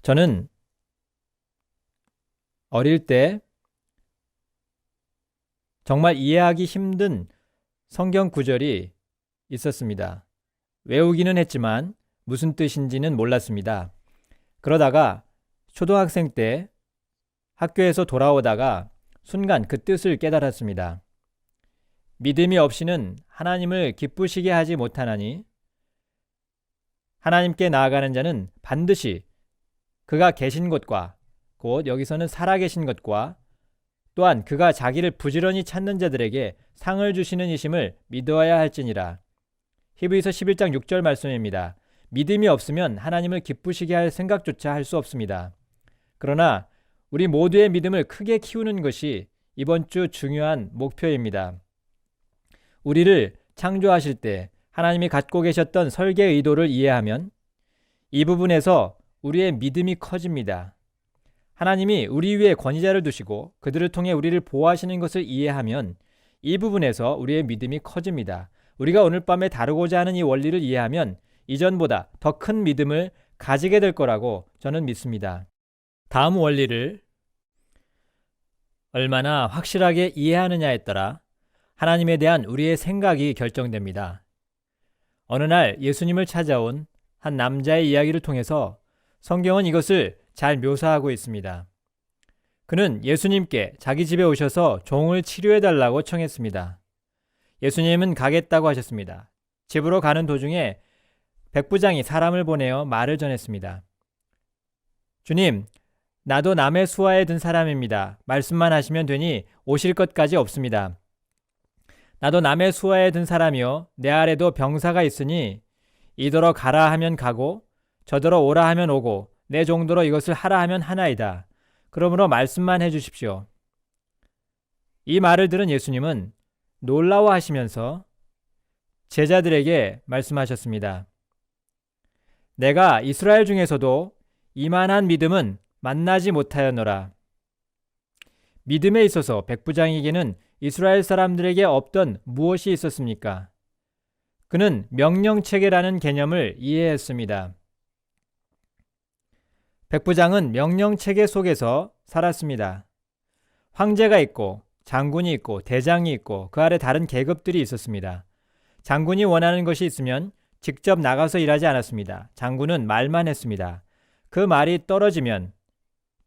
저는 어릴 때 정말 이해하기 힘든 성경 구절이 있었습니다. 외우기는 했지만 무슨 뜻인지는 몰랐습니다. 그러다가 초등학생 때 학교에서 돌아오다가 순간 그 뜻을 깨달았습니다. 믿음이 없이는 하나님을 기쁘시게 하지 못하나니 하나님께 나아가는 자는 반드시 그가 계신 곳과 곧 여기서는 살아계신 것과 또한 그가 자기를 부지런히 찾는 자들에게 상을 주시는 이심을 믿어야 할지니라. 히브리서 11장 6절 말씀입니다. 믿음이 없으면 하나님을 기쁘시게 할 생각조차 할 수 없습니다. 그러나 우리 모두의 믿음을 크게 키우는 것이 이번 주 중요한 목표입니다. 우리를 창조하실 때 하나님이 갖고 계셨던 설계 의도를 이해하면 이 부분에서 우리의 믿음이 커집니다. 하나님이 우리 위에 권위자를 두시고 그들을 통해 우리를 보호하시는 것을 이해하면 이 부분에서 우리의 믿음이 커집니다. 우리가 오늘 밤에 다루고자 하는 이 원리를 이해하면 이전보다 더 큰 믿음을 가지게 될 거라고 저는 믿습니다. 다음 원리를 얼마나 확실하게 이해하느냐에 따라 하나님에 대한 우리의 생각이 결정됩니다. 어느 날 예수님을 찾아온 한 남자의 이야기를 통해서 성경은 이것을 잘 묘사하고 있습니다. 그는 예수님께 자기 집에 오셔서 종을 치료해달라고 청했습니다. 예수님은 가겠다고 하셨습니다. 집으로 가는 도중에 백부장이 사람을 보내어 말을 전했습니다. 주님, 나도 남의 수하에 든 사람입니다. 말씀만 하시면 되니 오실 것까지 없습니다. 나도 남의 수하에 든 사람이요 내 아래도 병사가 있으니 이더러 가라 하면 가고 저더러 오라 하면 오고 내 정도로 이것을 하라 하면 하나이다. 그러므로 말씀만 해주십시오. 이 말을 들은 예수님은 놀라워하시면서 제자들에게 말씀하셨습니다. 내가 이스라엘 중에서도 이만한 믿음은 만나지 못하였노라. 믿음에 있어서 백부장에게는 이스라엘 사람들에게 없던 무엇이 있었습니까? 그는 명령체계라는 개념을 이해했습니다. 백부장은 명령체계 속에서 살았습니다. 황제가 있고 장군이 있고 대장이 있고 그 아래 다른 계급들이 있었습니다. 장군이 원하는 것이 있으면 직접 나가서 일하지 않았습니다. 장군은 말만 했습니다. 그 말이 떨어지면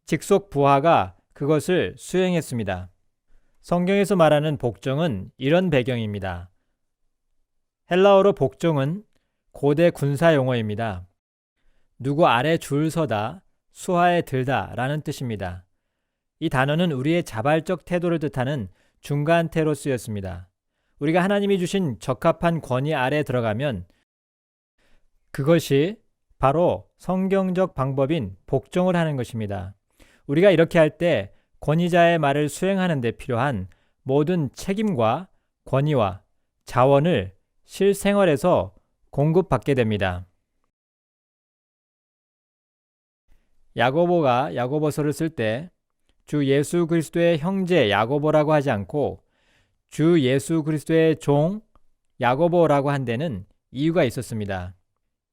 직속 부하가 그것을 수행했습니다. 성경에서 말하는 복종은 이런 배경입니다. 헬라어로 복종은 고대 군사 용어입니다. 누구 아래 줄 서다, 수하에 들다 라는 뜻입니다. 이 단어는 우리의 자발적 태도를 뜻하는 중간태로 쓰였습니다. 우리가 하나님이 주신 적합한 권위 아래 들어가면 그것이 바로 성경적 방법인 복종을 하는 것입니다. 우리가 이렇게 할 때 권위자의 말을 수행하는 데 필요한 모든 책임과 권위와 자원을 실생활에서 공급받게 됩니다. 야고보가 야고보서를 쓸 때 주 예수 그리스도의 형제 야고보라고 하지 않고 주 예수 그리스도의 종 야고보라고 한 데는 이유가 있었습니다.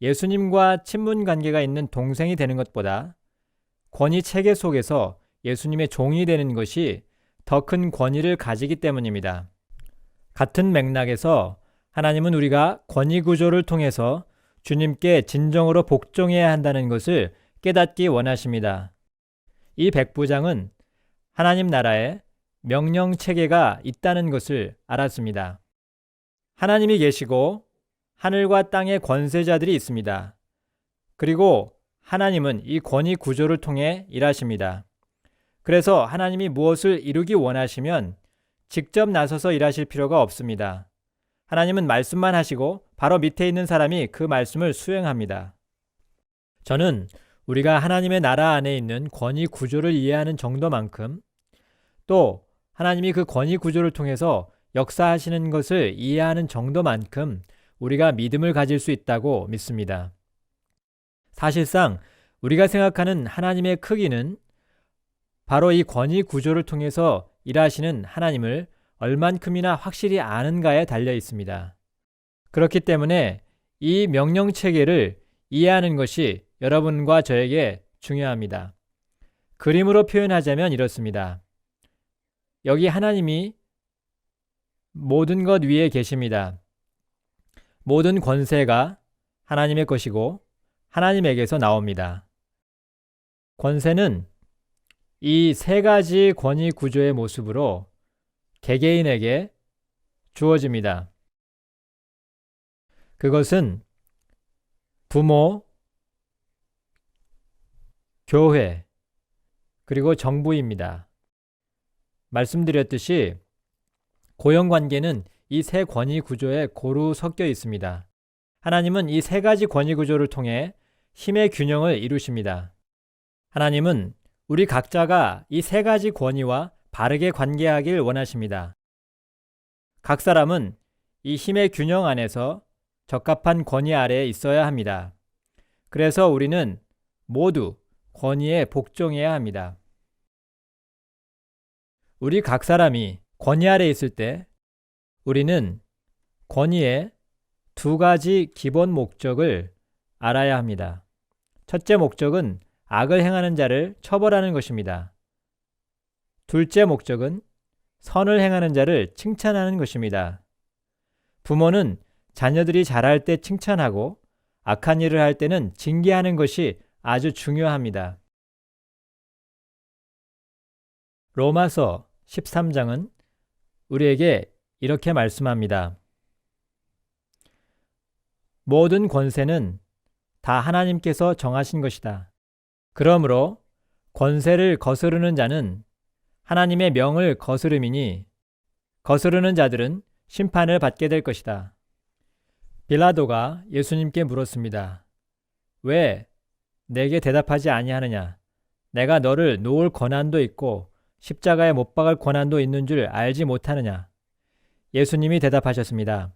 예수님과 친분 관계가 있는 동생이 되는 것보다 권위 체계 속에서 예수님의 종이 되는 것이 더 큰 권위를 가지기 때문입니다. 같은 맥락에서 하나님은 우리가 권위 구조를 통해서 주님께 진정으로 복종해야 한다는 것을 깨닫기 원하십니다. 이 백부장은 하나님 나라에 명령 체계가 있다는 것을 알았습니다. 하나님이 계시고 하늘과 땅의 권세자들이 있습니다. 그리고 하나님은 이 권위 구조를 통해 일하십니다. 그래서 하나님이 무엇을 이루기 원하시면 직접 나서서 일하실 필요가 없습니다. 하나님은 말씀만 하시고 바로 밑에 있는 사람이 그 말씀을 수행합니다. 저는 우리가 하나님의 나라 안에 있는 권위 구조를 이해하는 정도만큼 또 하나님이 그 권위 구조를 통해서 역사하시는 것을 이해하는 정도만큼 우리가 믿음을 가질 수 있다고 믿습니다. 사실상 우리가 생각하는 하나님의 크기는 바로 이 권위 구조를 통해서 일하시는 하나님을 얼만큼이나 확실히 아는가에 달려 있습니다. 그렇기 때문에 이 명령 체계를 이해하는 것이 여러분과 저에게 중요합니다. 그림으로 표현하자면 이렇습니다. 여기 하나님이 모든 것 위에 계십니다. 모든 권세가 하나님의 것이고 하나님에게서 나옵니다. 권세는 이 세 가지 권위 구조의 모습으로 개개인에게 주어집니다. 그것은 부모, 교회, 그리고 정부입니다. 말씀드렸듯이 고용관계는 이 세 권위 구조에 고루 섞여 있습니다. 하나님은 이 세 가지 권위 구조를 통해 힘의 균형을 이루십니다. 하나님은 우리 각자가 이 세 가지 권위와 바르게 관계하길 원하십니다. 각 사람은 이 힘의 균형 안에서 적합한 권위 아래에 있어야 합니다. 그래서 우리는 모두 권위에 복종해야 합니다. 우리 각 사람이 권위 아래에 있을 때 우리는 권위의 두 가지 기본 목적을 알아야 합니다. 첫째 목적은 악을 행하는 자를 처벌하는 것입니다. 둘째 목적은 선을 행하는 자를 칭찬하는 것입니다. 부모는 자녀들이 잘할 때 칭찬하고 악한 일을 할 때는 징계하는 것이 아주 중요합니다. 로마서 13장은 우리에게 이렇게 말씀합니다. 모든 권세는 다 하나님께서 정하신 것이다. 그러므로 권세를 거스르는 자는 하나님의 명을 거스름이니 거스르는 자들은 심판을 받게 될 것이다. 빌라도가 예수님께 물었습니다. 왜 내게 대답하지 아니하느냐? 내가 너를 놓을 권한도 있고 십자가에 못 박을 권한도 있는 줄 알지 못하느냐? 예수님이 대답하셨습니다.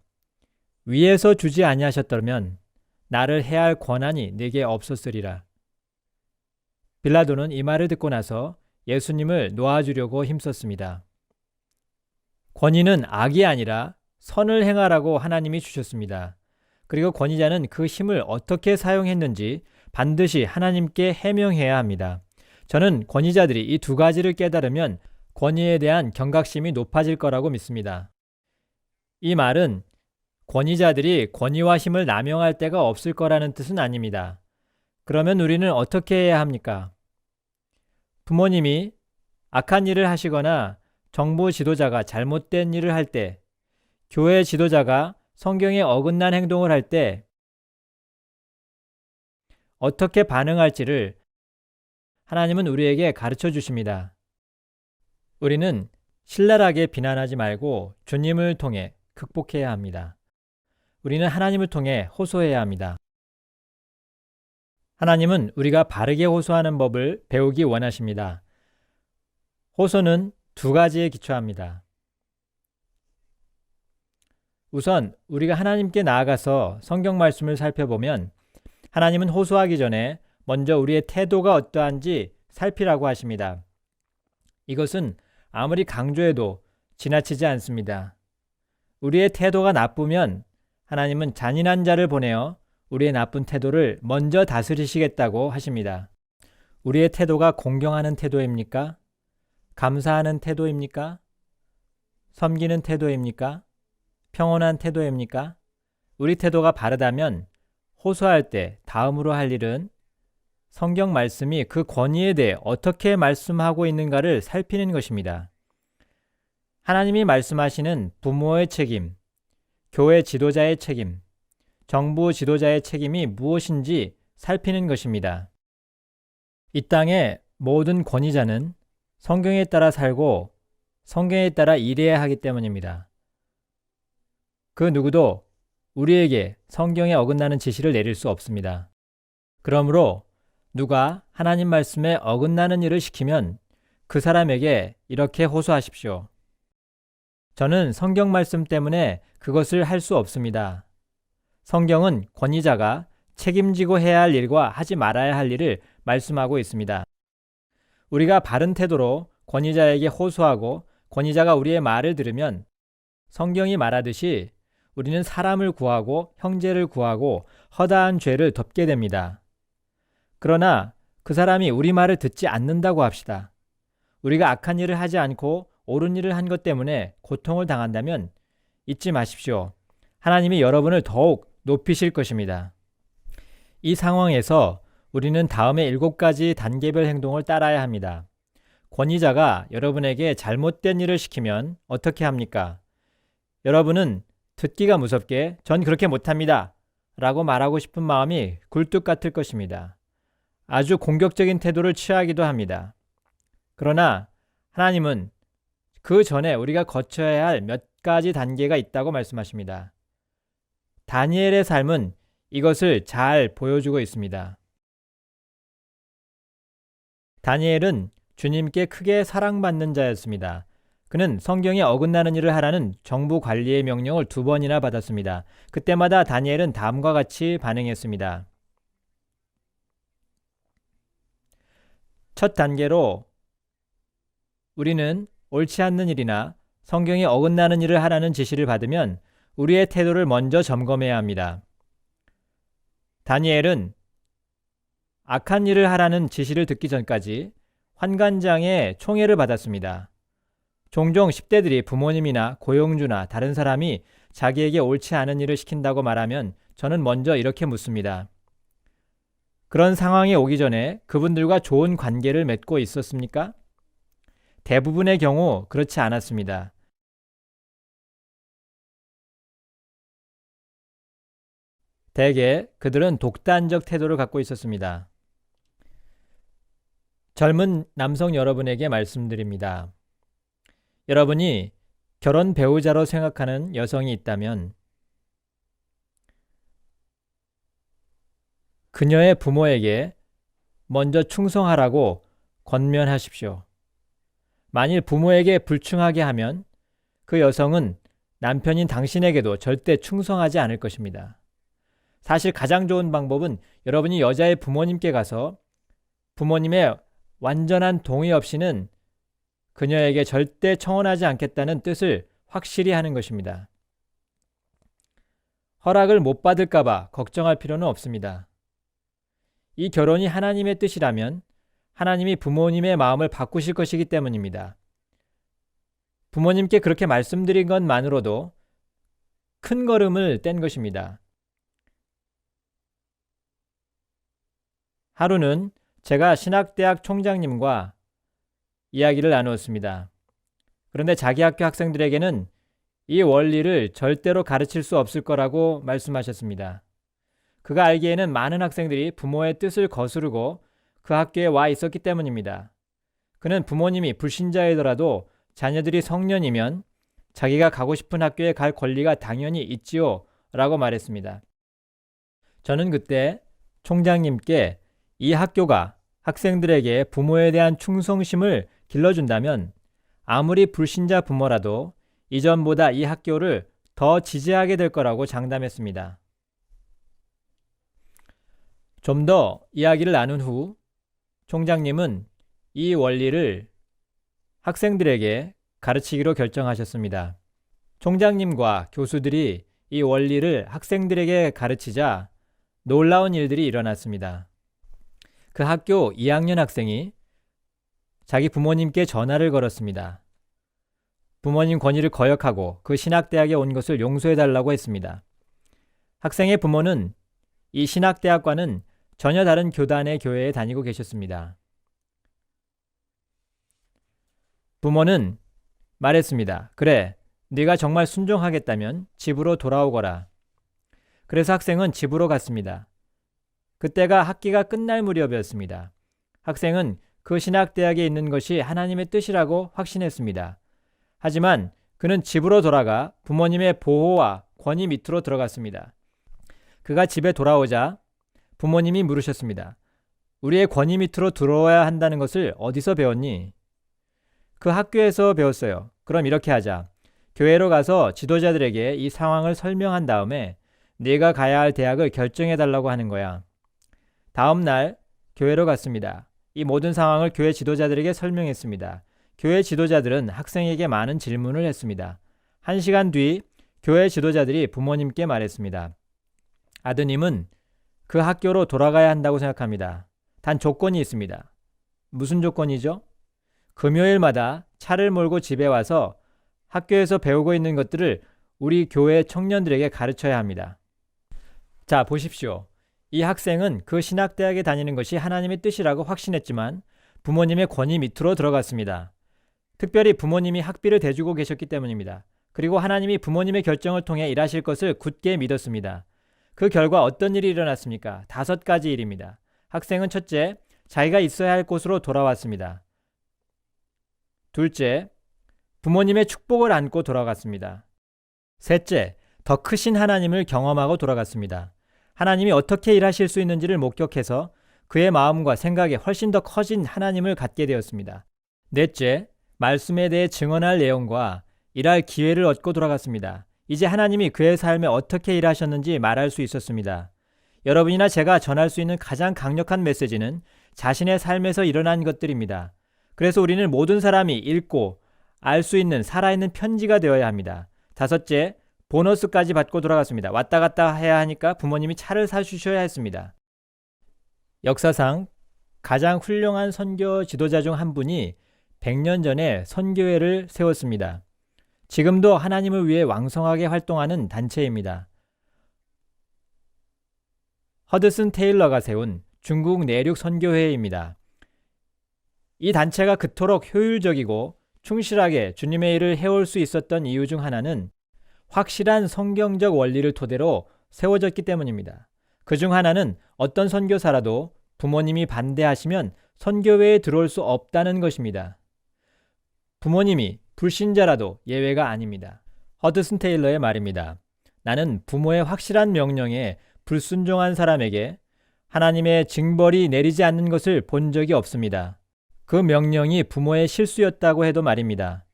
위에서 주지 아니하셨다면 나를 해할 권한이 네게 없었으리라. 빌라도는 이 말을 듣고 나서 예수님을 놓아주려고 힘썼습니다. 권위는 악이 아니라 선을 행하라고 하나님이 주셨습니다. 그리고 권위자는 그 힘을 어떻게 사용했는지 반드시 하나님께 해명해야 합니다. 저는 권위자들이 이 두 가지를 깨달으면 권위에 대한 경각심이 높아질 거라고 믿습니다. 이 말은 권위자들이 권위와 힘을 남용할 때가 없을 거라는 뜻은 아닙니다. 그러면 우리는 어떻게 해야 합니까? 부모님이 악한 일을 하시거나 정부 지도자가 잘못된 일을 할 때, 교회 지도자가 성경에 어긋난 행동을 할 때 어떻게 반응할지를 하나님은 우리에게 가르쳐 주십니다. 우리는 신랄하게 비난하지 말고 주님을 통해 극복해야 합니다. 우리는 하나님을 통해 호소해야 합니다. 하나님은 우리가 바르게 호소하는 법을 배우기 원하십니다. 호소는 두 가지에 기초합니다. 우선 우리가 하나님께 나아가서 성경 말씀을 살펴보면 하나님은 호소하기 전에 먼저 우리의 태도가 어떠한지 살피라고 하십니다. 이것은 아무리 강조해도 지나치지 않습니다. 우리의 태도가 나쁘면 하나님은 잔인한 자를 보내어 우리의 나쁜 태도를 먼저 다스리시겠다고 하십니다. 우리의 태도가 공경하는 태도입니까? 감사하는 태도입니까? 섬기는 태도입니까? 평온한 태도입니까? 우리 태도가 바르다면 호소할 때 다음으로 할 일은 성경 말씀이 그 권위에 대해 어떻게 말씀하고 있는가를 살피는 것입니다. 하나님이 말씀하시는 부모의 책임, 교회 지도자의 책임, 정부 지도자의 책임이 무엇인지 살피는 것입니다. 이 땅의 모든 권위자는 성경에 따라 살고 성경에 따라 일해야 하기 때문입니다. 그 누구도 우리에게 성경에 어긋나는 지시를 내릴 수 없습니다. 그러므로 누가 하나님 말씀에 어긋나는 일을 시키면 그 사람에게 이렇게 호소하십시오. 저는 성경 말씀 때문에 그것을 할 수 없습니다. 성경은 권위자가 책임지고 해야 할 일과 하지 말아야 할 일을 말씀하고 있습니다. 우리가 바른 태도로 권위자에게 호소하고 권위자가 우리의 말을 들으면 성경이 말하듯이 우리는 사람을 구하고 형제를 구하고 허다한 죄를 덮게 됩니다. 그러나 그 사람이 우리 말을 듣지 않는다고 합시다. 우리가 악한 일을 하지 않고 옳은 일을 한 것 때문에 고통을 당한다면 잊지 마십시오. 하나님이 여러분을 더욱 높이실 것입니다. 이 상황에서 우리는 다음의 7가지 단계별 행동을 따라야 합니다. 권위자가 여러분에게 잘못된 일을 시키면 어떻게 합니까? 여러분은 듣기가 무섭게 전 그렇게 못합니다 라고 말하고 싶은 마음이 굴뚝 같을 것입니다. 아주 공격적인 태도를 취하기도 합니다. 그러나 하나님은 그 전에 우리가 거쳐야 할 몇 가지 단계가 있다고 말씀하십니다. 다니엘의 삶은 이것을 잘 보여주고 있습니다. 다니엘은 주님께 크게 사랑받는 자였습니다. 그는 성경에 어긋나는 일을 하라는 정부 관리의 명령을 2번이나 받았습니다. 그때마다 다니엘은 다음과 같이 반응했습니다. 첫 단계로 우리는 옳지 않는 일이나 성경에 어긋나는 일을 하라는 지시를 받으면 우리의 태도를 먼저 점검해야 합니다. 다니엘은 악한 일을 하라는 지시를 듣기 전까지 환관장의 총애를 받았습니다. 종종 10대들이 부모님이나 고용주나 다른 사람이 자기에게 옳지 않은 일을 시킨다고 말하면 저는 먼저 이렇게 묻습니다. 그런 상황이 오기 전에 그분들과 좋은 관계를 맺고 있었습니까? 대부분의 경우 그렇지 않았습니다. 대개 그들은 독단적 태도를 갖고 있었습니다. 젊은 남성 여러분에게 말씀드립니다. 여러분이 결혼 배우자로 생각하는 여성이 있다면 그녀의 부모에게 먼저 충성하라고 권면하십시오. 만일 부모에게 불충하게 하면 그 여성은 남편인 당신에게도 절대 충성하지 않을 것입니다. 사실 가장 좋은 방법은 여러분이 여자의 부모님께 가서 부모님의 완전한 동의 없이는 그녀에게 절대 청혼하지 않겠다는 뜻을 확실히 하는 것입니다. 허락을 못 받을까 봐 걱정할 필요는 없습니다. 이 결혼이 하나님의 뜻이라면 하나님이 부모님의 마음을 바꾸실 것이기 때문입니다. 부모님께 그렇게 말씀드린 것만으로도 큰 걸음을 뗀 것입니다. 하루는 제가 신학대학 총장님과 이야기를 나누었습니다. 그런데 자기 학교 학생들에게는 이 원리를 절대로 가르칠 수 없을 거라고 말씀하셨습니다. 그가 알기에는 많은 학생들이 부모의 뜻을 거스르고 그 학교에 와 있었기 때문입니다. 그는 부모님이 불신자이더라도 자녀들이 성년이면 자기가 가고 싶은 학교에 갈 권리가 당연히 있지요 라고 말했습니다. 저는 그때 총장님께 이 학교가 학생들에게 부모에 대한 충성심을 길러준다면 아무리 불신자 부모라도 이전보다 이 학교를 더 지지하게 될 거라고 장담했습니다. 좀 더 이야기를 나눈 후 총장님은 이 원리를 학생들에게 가르치기로 결정하셨습니다. 총장님과 교수들이 이 원리를 학생들에게 가르치자 놀라운 일들이 일어났습니다. 그 학교 2학년 학생이 자기 부모님께 전화를 걸었습니다. 부모님 권위를 거역하고 그 신학대학에 온 것을 용서해달라고 했습니다. 학생의 부모는 이 신학대학과는 전혀 다른 교단의 교회에 다니고 계셨습니다. 부모는 말했습니다. 그래, 네가 정말 순종하겠다면 집으로 돌아오거라. 그래서 학생은 집으로 갔습니다. 그때가 학기가 끝날 무렵이었습니다. 학생은 그 신학대학에 있는 것이 하나님의 뜻이라고 확신했습니다. 하지만 그는 집으로 돌아가 부모님의 보호와 권위 밑으로 들어갔습니다. 그가 집에 돌아오자 부모님이 물으셨습니다. 우리의 권위 밑으로 들어와야 한다는 것을 어디서 배웠니? 그 학교에서 배웠어요. 그럼 이렇게 하자. 교회로 가서 지도자들에게 이 상황을 설명한 다음에 네가 가야 할 대학을 결정해달라고 하는 거야. 다음 날 교회로 갔습니다. 이 모든 상황을 교회 지도자들에게 설명했습니다. 교회 지도자들은 학생에게 많은 질문을 했습니다. 1시간 뒤 교회 지도자들이 부모님께 말했습니다. 아드님은 그 학교로 돌아가야 한다고 생각합니다. 단 조건이 있습니다. 무슨 조건이죠? 금요일마다 차를 몰고 집에 와서 학교에서 배우고 있는 것들을 우리 교회 청년들에게 가르쳐야 합니다. 자, 보십시오. 이 학생은 그 신학대학에 다니는 것이 하나님의 뜻이라고 확신했지만 부모님의 권위 밑으로 들어갔습니다. 특별히 부모님이 학비를 대주고 계셨기 때문입니다. 그리고 하나님이 부모님의 결정을 통해 일하실 것을 굳게 믿었습니다. 그 결과 어떤 일이 일어났습니까? 5가지 일입니다. 학생은 첫째, 자기가 있어야 할 곳으로 돌아왔습니다. 둘째, 부모님의 축복을 안고 돌아갔습니다. 셋째, 더 크신 하나님을 경험하고 돌아갔습니다. 하나님이 어떻게 일하실 수 있는지를 목격해서 그의 마음과 생각에 훨씬 더 커진 하나님을 갖게 되었습니다. 넷째, 말씀에 대해 증언할 내용과 일할 기회를 얻고 돌아갔습니다. 이제 하나님이 그의 삶에 어떻게 일하셨는지 말할 수 있었습니다. 여러분이나 제가 전할 수 있는 가장 강력한 메시지는 자신의 삶에서 일어난 것들입니다. 그래서 우리는 모든 사람이 읽고 알 수 있는 살아있는 편지가 되어야 합니다. 5째, 보너스까지 받고 돌아갔습니다. 왔다 갔다 해야 하니까 부모님이 차를 사주셔야 했습니다. 역사상 가장 훌륭한 선교 지도자 중 한 분이 100년 전에 선교회를 세웠습니다. 지금도 하나님을 위해 왕성하게 활동하는 단체입니다. 허드슨 테일러가 세운 중국 내륙 선교회입니다. 이 단체가 그토록 효율적이고 충실하게 주님의 일을 해올 수 있었던 이유 중 하나는 확실한 성경적 원리를 토대로 세워졌기 때문입니다. 그 중 하나는 어떤 선교사라도 부모님이 반대하시면 선교회에 들어올 수 없다는 것입니다. 부모님이 불신자라도 예외가 아닙니다. 허드슨 테일러의 말입니다. 나는 부모의 확실한 명령에 불순종한 사람에게 하나님의 징벌이 내리지 않는 것을 본 적이 없습니다. 그 명령이 부모의 실수였다고 해도 말입니다.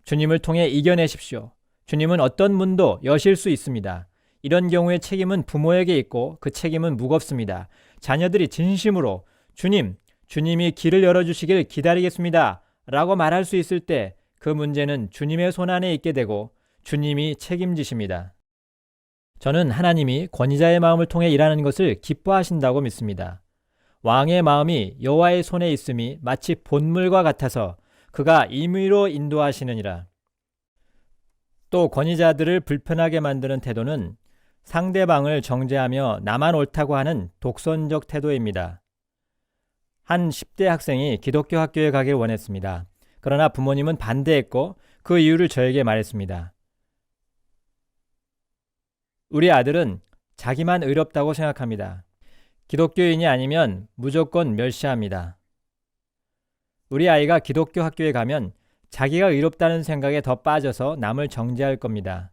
주님을 통해 이겨내십시오. 주님은 어떤 문도 여실 수 있습니다. 이런 경우의 책임은 부모에게 있고 그 책임은 무겁습니다. 자녀들이 진심으로 주님이 길을 열어주시길 기다리겠습니다 라고 말할 수 있을 때 그 문제는 주님의 손안에 있게 되고 주님이 책임지십니다. 저는 하나님이 권위자의 마음을 통해 일하는 것을 기뻐하신다고 믿습니다. 왕의 마음이 여호와의 손에 있음이 마치 본물과 같아서 그가 임의로 인도하시느니라. 또 권위자들을 불편하게 만드는 태도는 상대방을 정죄하며 나만 옳다고 하는 독선적 태도입니다. 한 10대 학생이 기독교 학교에 가길 원했습니다. 그러나 부모님은 반대했고 그 이유를 저에게 말했습니다. 우리 아들은 자기만 의롭다고 생각합니다. 기독교인이 아니면 무조건 멸시합니다. 우리 아이가 기독교 학교에 가면 자기가 의롭다는 생각에 더 빠져서 남을 정죄할 겁니다.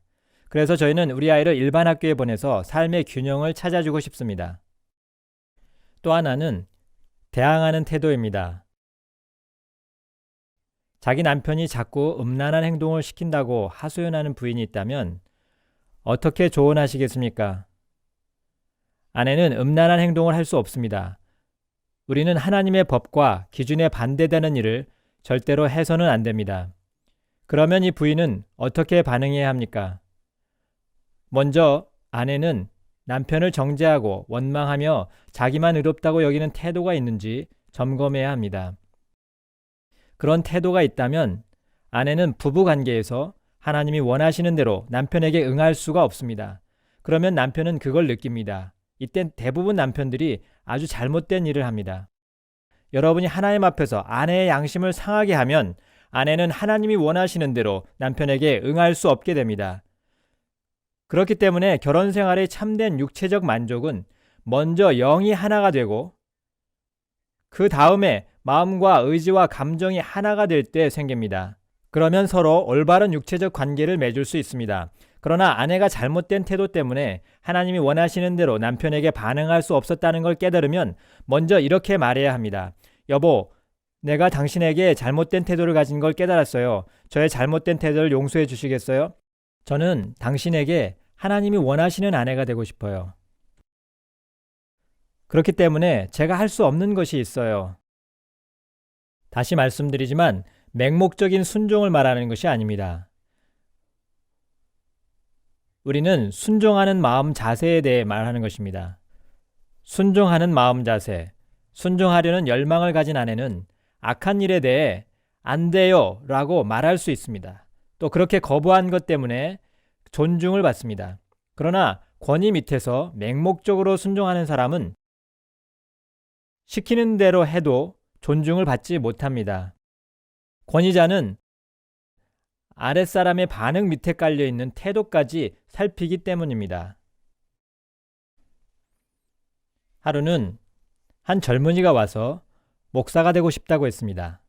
그래서 저희는 우리 아이를 일반 학교에 보내서 삶의 균형을 찾아주고 싶습니다. 또 하나는 대항하는 태도입니다. 자기 남편이 자꾸 음란한 행동을 시킨다고 하소연하는 부인이 있다면 어떻게 조언하시겠습니까? 아내는 음란한 행동을 할 수 없습니다. 우리는 하나님의 법과 기준에 반대되는 일을 절대로 해서는 안 됩니다. 그러면 이 부인은 어떻게 반응해야 합니까? 먼저 아내는 남편을 정죄하고 원망하며 자기만 의롭다고 여기는 태도가 있는지 점검해야 합니다. 그런 태도가 있다면 아내는 부부관계에서 하나님이 원하시는 대로 남편에게 응할 수가 없습니다. 그러면 남편은 그걸 느낍니다. 이땐 대부분 남편들이 아주 잘못된 일을 합니다. 여러분이 하나님 앞에서 아내의 양심을 상하게 하면 아내는 하나님이 원하시는 대로 남편에게 응할 수 없게 됩니다. 그렇기 때문에 결혼 생활의 참된 육체적 만족은 먼저 영이 하나가 되고 그 다음에 마음과 의지와 감정이 하나가 될 때 생깁니다. 그러면 서로 올바른 육체적 관계를 맺을 수 있습니다. 그러나 아내가 잘못된 태도 때문에 하나님이 원하시는 대로 남편에게 반응할 수 없었다는 걸 깨달으면 먼저 이렇게 말해야 합니다. 여보, 내가 당신에게 잘못된 태도를 가진 걸 깨달았어요. 저의 잘못된 태도를 용서해 주시겠어요? 저는 당신에게 하나님이 원하시는 아내가 되고 싶어요. 그렇기 때문에 제가 할 수 없는 것이 있어요. 다시 말씀드리지만 맹목적인 순종을 말하는 것이 아닙니다. 우리는 순종하는 마음 자세에 대해 말하는 것입니다. 순종하는 마음 자세. 순종하려는 열망을 가진 아내는 악한 일에 대해 안 돼요 라고 말할 수 있습니다. 또 그렇게 거부한 것 때문에 존중을 받습니다. 그러나 권위 밑에서 맹목적으로 순종하는 사람은 시키는 대로 해도 존중을 받지 못합니다. 권위자는 아랫사람의 반응 밑에 깔려있는 태도까지 살피기 때문입니다. 하루는 한 젊은이가 와서 목사가 되고 싶다고 했습니다.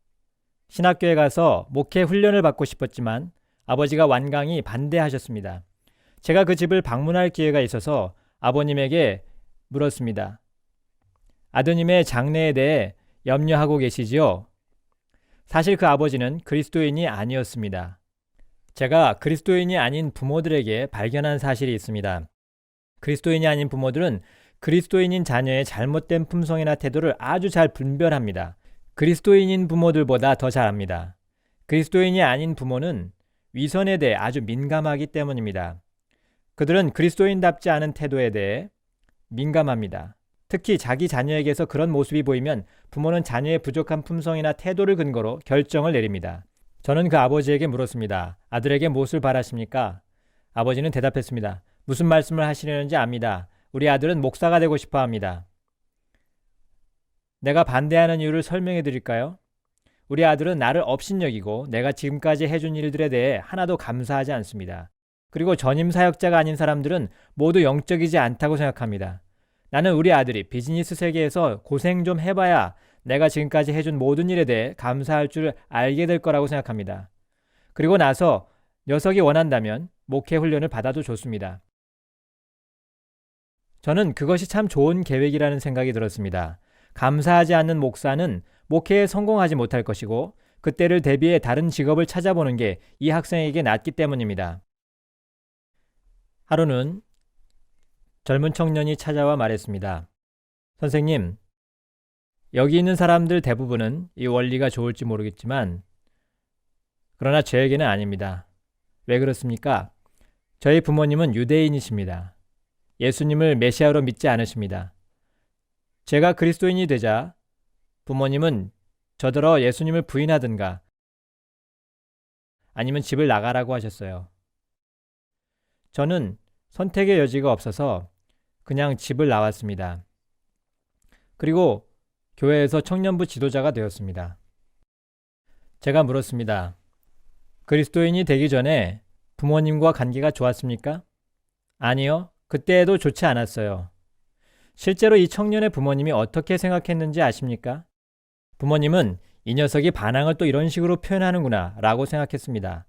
신학교에 가서 목회 훈련을 받고 싶었지만 아버지가 완강히 반대하셨습니다. 제가 그 집을 방문할 기회가 있어서 아버님에게 물었습니다. 아드님의 장래에 대해 염려하고 계시지요? 사실 그 아버지는 그리스도인이 아니었습니다. 제가 그리스도인이 아닌 부모들에게 발견한 사실이 있습니다. 그리스도인이 아닌 부모들은 그리스도인인 자녀의 잘못된 품성이나 태도를 아주 잘 분별합니다. 그리스도인인 부모들보다 더 잘합니다. 그리스도인이 아닌 부모는 위선에 대해 아주 민감하기 때문입니다. 그들은 그리스도인답지 않은 태도에 대해 민감합니다. 특히 자기 자녀에게서 그런 모습이 보이면 부모는 자녀의 부족한 품성이나 태도를 근거로 결정을 내립니다. 저는 그 아버지에게 물었습니다. 아들에게 무엇을 바라십니까? 아버지는 대답했습니다. 무슨 말씀을 하시려는지 압니다. 우리 아들은 목사가 되고 싶어 합니다. 내가 반대하는 이유를 설명해 드릴까요? 우리 아들은 나를 업신여기고 내가 지금까지 해준 일들에 대해 하나도 감사하지 않습니다. 그리고 전임 사역자가 아닌 사람들은 모두 영적이지 않다고 생각합니다. 나는 우리 아들이 비즈니스 세계에서 고생 좀 해봐야 내가 지금까지 해준 모든 일에 대해 감사할 줄 알게 될 거라고 생각합니다. 그리고 나서 녀석이 원한다면 목회 훈련을 받아도 좋습니다. 저는 그것이 참 좋은 계획이라는 생각이 들었습니다. 감사하지 않는 목사는 목회에 성공하지 못할 것이고 그때를 대비해 다른 직업을 찾아보는 게 이 학생에게 낫기 때문입니다. 하루는 젊은 청년이 찾아와 말했습니다. 선생님, 여기 있는 사람들 대부분은 이 원리가 좋을지 모르겠지만 그러나 저에게는 아닙니다. 왜 그렇습니까? 저희 부모님은 유대인이십니다. 예수님을 메시아로 믿지 않으십니다. 제가 그리스도인이 되자 부모님은 저더러 예수님을 부인하든가 아니면 집을 나가라고 하셨어요. 저는 선택의 여지가 없어서 그냥 집을 나왔습니다. 그리고 교회에서 청년부 지도자가 되었습니다. 제가 물었습니다. 그리스도인이 되기 전에 부모님과 관계가 좋았습니까? 아니요. 그때에도 좋지 않았어요. 실제로 이 청년의 부모님이 어떻게 생각했는지 아십니까? 부모님은 이 녀석이 반항을 또 이런 식으로 표현하는구나 라고 생각했습니다.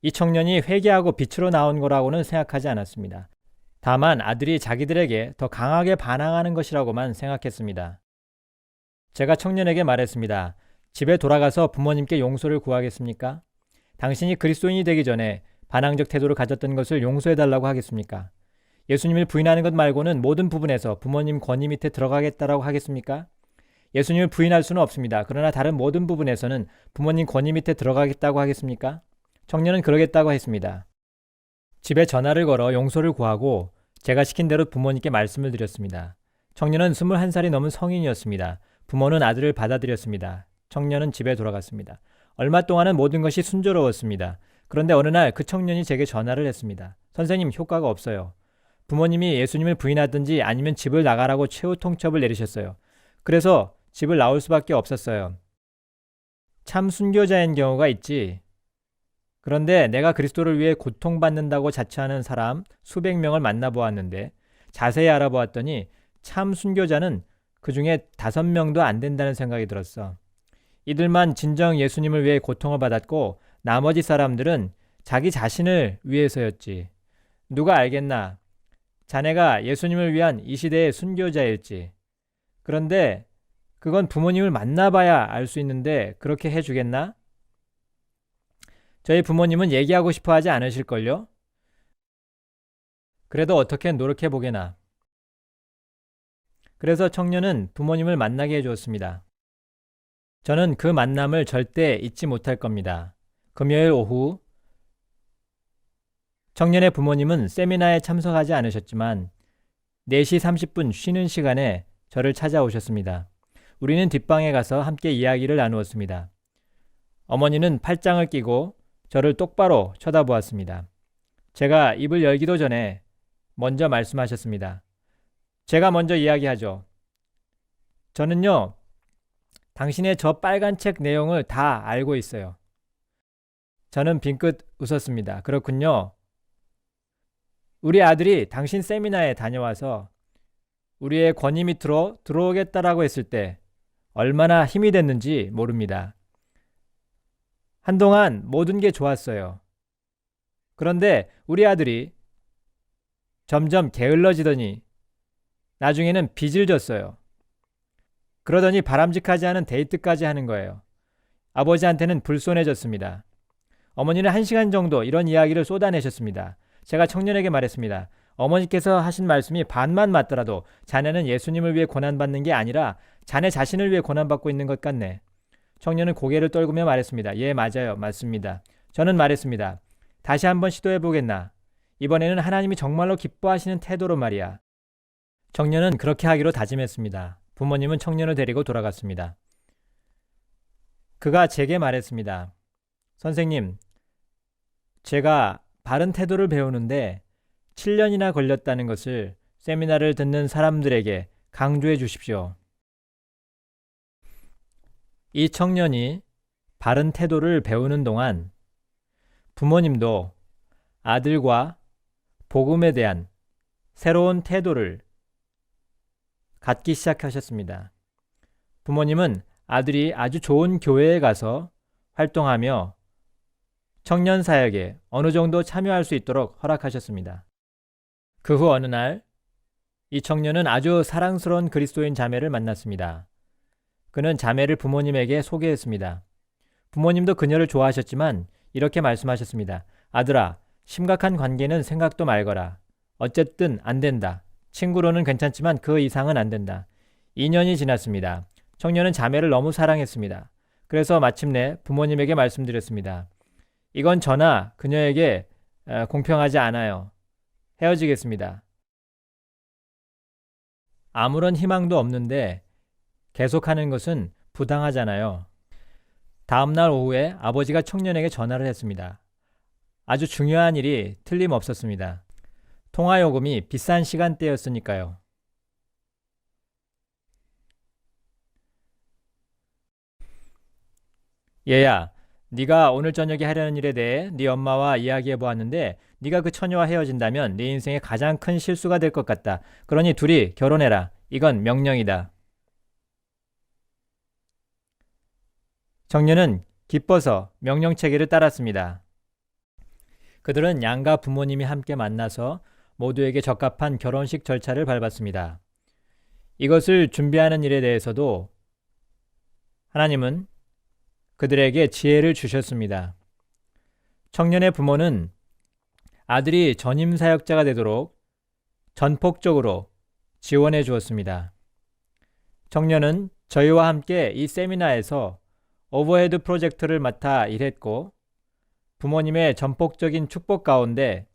이 청년이 회개하고 빛으로 나온 거라고는 생각하지 않았습니다. 다만 아들이 자기들에게 더 강하게 반항하는 것이라고만 생각했습니다. 제가 청년에게 말했습니다. 집에 돌아가서 부모님께 용서를 구하겠습니까? 당신이 그리스도인이 되기 전에 반항적 태도를 가졌던 것을 용서해달라고 하겠습니까? 예수님을 부인하는 것 말고는 모든 부분에서 부모님 권위 밑에 들어가겠다라고 하겠습니까? 예수님을 부인할 수는 없습니다. 그러나 다른 모든 부분에서는 부모님 권위 밑에 들어가겠다고 하겠습니까? 청년은 그러겠다고 했습니다. 집에 전화를 걸어 용서를 구하고 제가 시킨 대로 부모님께 말씀을 드렸습니다. 청년은 21살이 넘은 성인이었습니다. 부모는 아들을 받아들였습니다. 청년은 집에 돌아갔습니다. 얼마 동안은 모든 것이 순조로웠습니다. 그런데 어느 날 그 청년이 제게 전화를 했습니다. 선생님, 효과가 없어요. 부모님이 예수님을 부인하든지 아니면 집을 나가라고 최후 통첩을 내리셨어요. 그래서 집을 나올 수밖에 없었어요. 참 순교자인 경우가 있지. 그런데 내가 그리스도를 위해 고통받는다고 자처하는 사람 수백 명을 만나보았는데 자세히 알아보았더니 참 순교자는 그 중에 5명도 안 된다는 생각이 들었어. 이들만 진정 예수님을 위해 고통을 받았고 나머지 사람들은 자기 자신을 위해서였지. 누가 알겠나? 자네가 예수님을 위한 이 시대의 순교자일지. 그런데 그건 부모님을 만나봐야 알 수 있는데 그렇게 해주겠나? 저희 부모님은 얘기하고 싶어 하지 않으실걸요? 그래도 어떻게 노력해보게나. 그래서 청년은 부모님을 만나게 해주었습니다. 저는 그 만남을 절대 잊지 못할 겁니다. 금요일 오후 청년의 부모님은 세미나에 참석하지 않으셨지만 4시 30분 쉬는 시간에 저를 찾아오셨습니다. 우리는 뒷방에 가서 함께 이야기를 나누었습니다. 어머니는 팔짱을 끼고 저를 똑바로 쳐다보았습니다. 제가 입을 열기도 전에 먼저 말씀하셨습니다. 제가 먼저 이야기하죠. 저는요, 당신의 저 빨간 책 내용을 다 알고 있어요. 저는 빙긋 웃었습니다. 그렇군요. 우리 아들이 당신 세미나에 다녀와서 우리의 권위 밑으로 들어오겠다라고 했을 때 얼마나 힘이 됐는지 모릅니다. 한동안 모든 게 좋았어요. 그런데 우리 아들이 점점 게을러지더니 나중에는 빚을 졌어요. 그러더니 바람직하지 않은 데이트까지 하는 거예요. 아버지한테는 불손해졌습니다. 어머니는 1시간 정도 이런 이야기를 쏟아내셨습니다. 제가 청년에게 말했습니다. 어머니께서 하신 말씀이 반만 맞더라도 자네는 예수님을 위해 고난받는 게 아니라 자네 자신을 위해 고난받고 있는 것 같네. 청년은 고개를 떨구며 말했습니다. 예, 맞아요. 맞습니다. 저는 말했습니다. 다시 한번 시도해보겠나? 이번에는 하나님이 정말로 기뻐하시는 태도로 말이야. 청년은 그렇게 하기로 다짐했습니다. 부모님은 청년을 데리고 돌아갔습니다. 그가 제게 말했습니다. 선생님, 제가 바른 태도를 배우는데 7년이나 걸렸다는 것을 세미나를 듣는 사람들에게 강조해 주십시오. 이 청년이 바른 태도를 배우는 동안 부모님도 아들과 복음에 대한 새로운 태도를 갖기 시작하셨습니다. 부모님은 아들이 아주 좋은 교회에 가서 활동하며 청년 사역에 어느 정도 참여할 수 있도록 허락하셨습니다. 그 후 어느 날 이 청년은 아주 사랑스러운 그리스도인 자매를 만났습니다. 그는 자매를 부모님에게 소개했습니다. 부모님도 그녀를 좋아하셨지만 이렇게 말씀하셨습니다. 아들아, 심각한 관계는 생각도 말거라. 어쨌든 안 된다. 친구로는 괜찮지만 그 이상은 안 된다. 2년이 지났습니다. 청년은 자매를 너무 사랑했습니다. 그래서 마침내 부모님에게 말씀드렸습니다. 이건 저나 그녀에게 공평하지 않아요. 헤어지겠습니다. 아무런 희망도 없는데 계속하는 것은 부당하잖아요. 다음날 오후에 아버지가 청년에게 전화를 했습니다. 아주 중요한 일이 틀림없었습니다. 통화요금이 비싼 시간대였으니까요. 얘야, 네가 오늘 저녁에 하려는 일에 대해 네 엄마와 이야기해 보았는데 네가 그 처녀와 헤어진다면 네 인생의 가장 큰 실수가 될 것 같다. 그러니 둘이 결혼해라. 이건 명령이다. 청년은 기뻐서 명령체계를 따랐습니다. 그들은 양가 부모님이 함께 만나서 모두에게 적합한 결혼식 절차를 밟았습니다. 이것을 준비하는 일에 대해서도 하나님은 그들에게 지혜를 주셨습니다. 청년의 부모는 아들이 전임 사역자가 되도록 전폭적으로 지원해 주었습니다. 청년은 저희와 함께 이 세미나에서 오버헤드 프로젝트를 맡아 일했고 부모님의 전폭적인 축복 가운데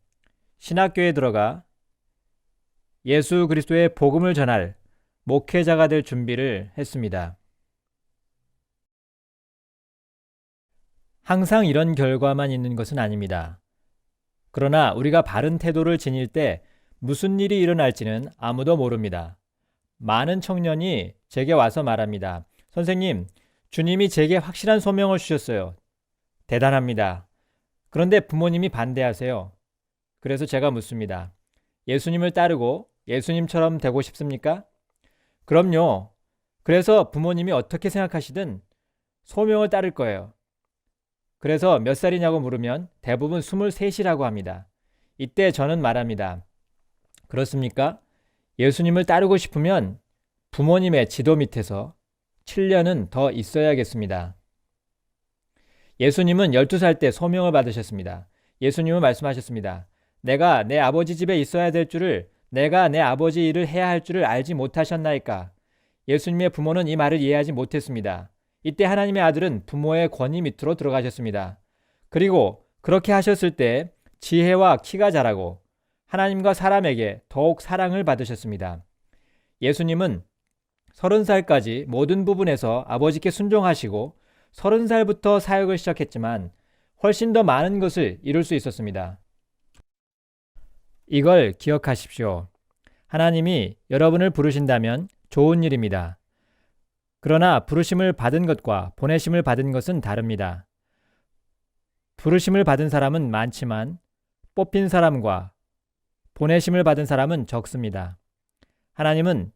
신학교에 들어가 예수 그리스도의 복음을 전할 목회자가 될 준비를 했습니다. 항상 이런 결과만 있는 것은 아닙니다. 그러나 우리가 바른 태도를 지닐 때 무슨 일이 일어날지는 아무도 모릅니다. 많은 청년이 제게 와서 말합니다. 선생님, 주님이 제게 확실한 소명을 주셨어요. 대단합니다. 그런데 부모님이 반대하세요. 그래서 제가 묻습니다. 예수님을 따르고 예수님처럼 되고 싶습니까? 그럼요. 그래서 부모님이 어떻게 생각하시든 소명을 따를 거예요. 그래서 몇 살이냐고 물으면 대부분 23이라고 합니다. 이때 저는 말합니다. 그렇습니까? 예수님을 따르고 싶으면 부모님의 지도 밑에서 7년은 더 있어야겠습니다. 예수님은 12살 때 소명을 받으셨습니다. 예수님은 말씀하셨습니다. 내가 내 아버지 집에 있어야 될 줄을, 내가 내 아버지 일을 해야 할 줄을 알지 못하셨나이까? 예수님의 부모는 이 말을 이해하지 못했습니다. 이때 하나님의 아들은 부모의 권위 밑으로 들어가셨습니다. 그리고 그렇게 하셨을 때 지혜와 키가 자라고 하나님과 사람에게 더욱 사랑을 받으셨습니다. 예수님은 30살까지 모든 부분에서 아버지께 순종하시고 30살부터 사역을 시작했지만 훨씬 더 많은 것을 이룰 수 있었습니다. 이걸 기억하십시오. 하나님이 여러분을 부르신다면 좋은 일입니다. 그러나 부르심을 받은 것과 보내심을 받은 것은 다릅니다. 부르심을 받은 사람은 많지만 뽑힌 사람과 보내심을 받은 사람은 적습니다. 하나님은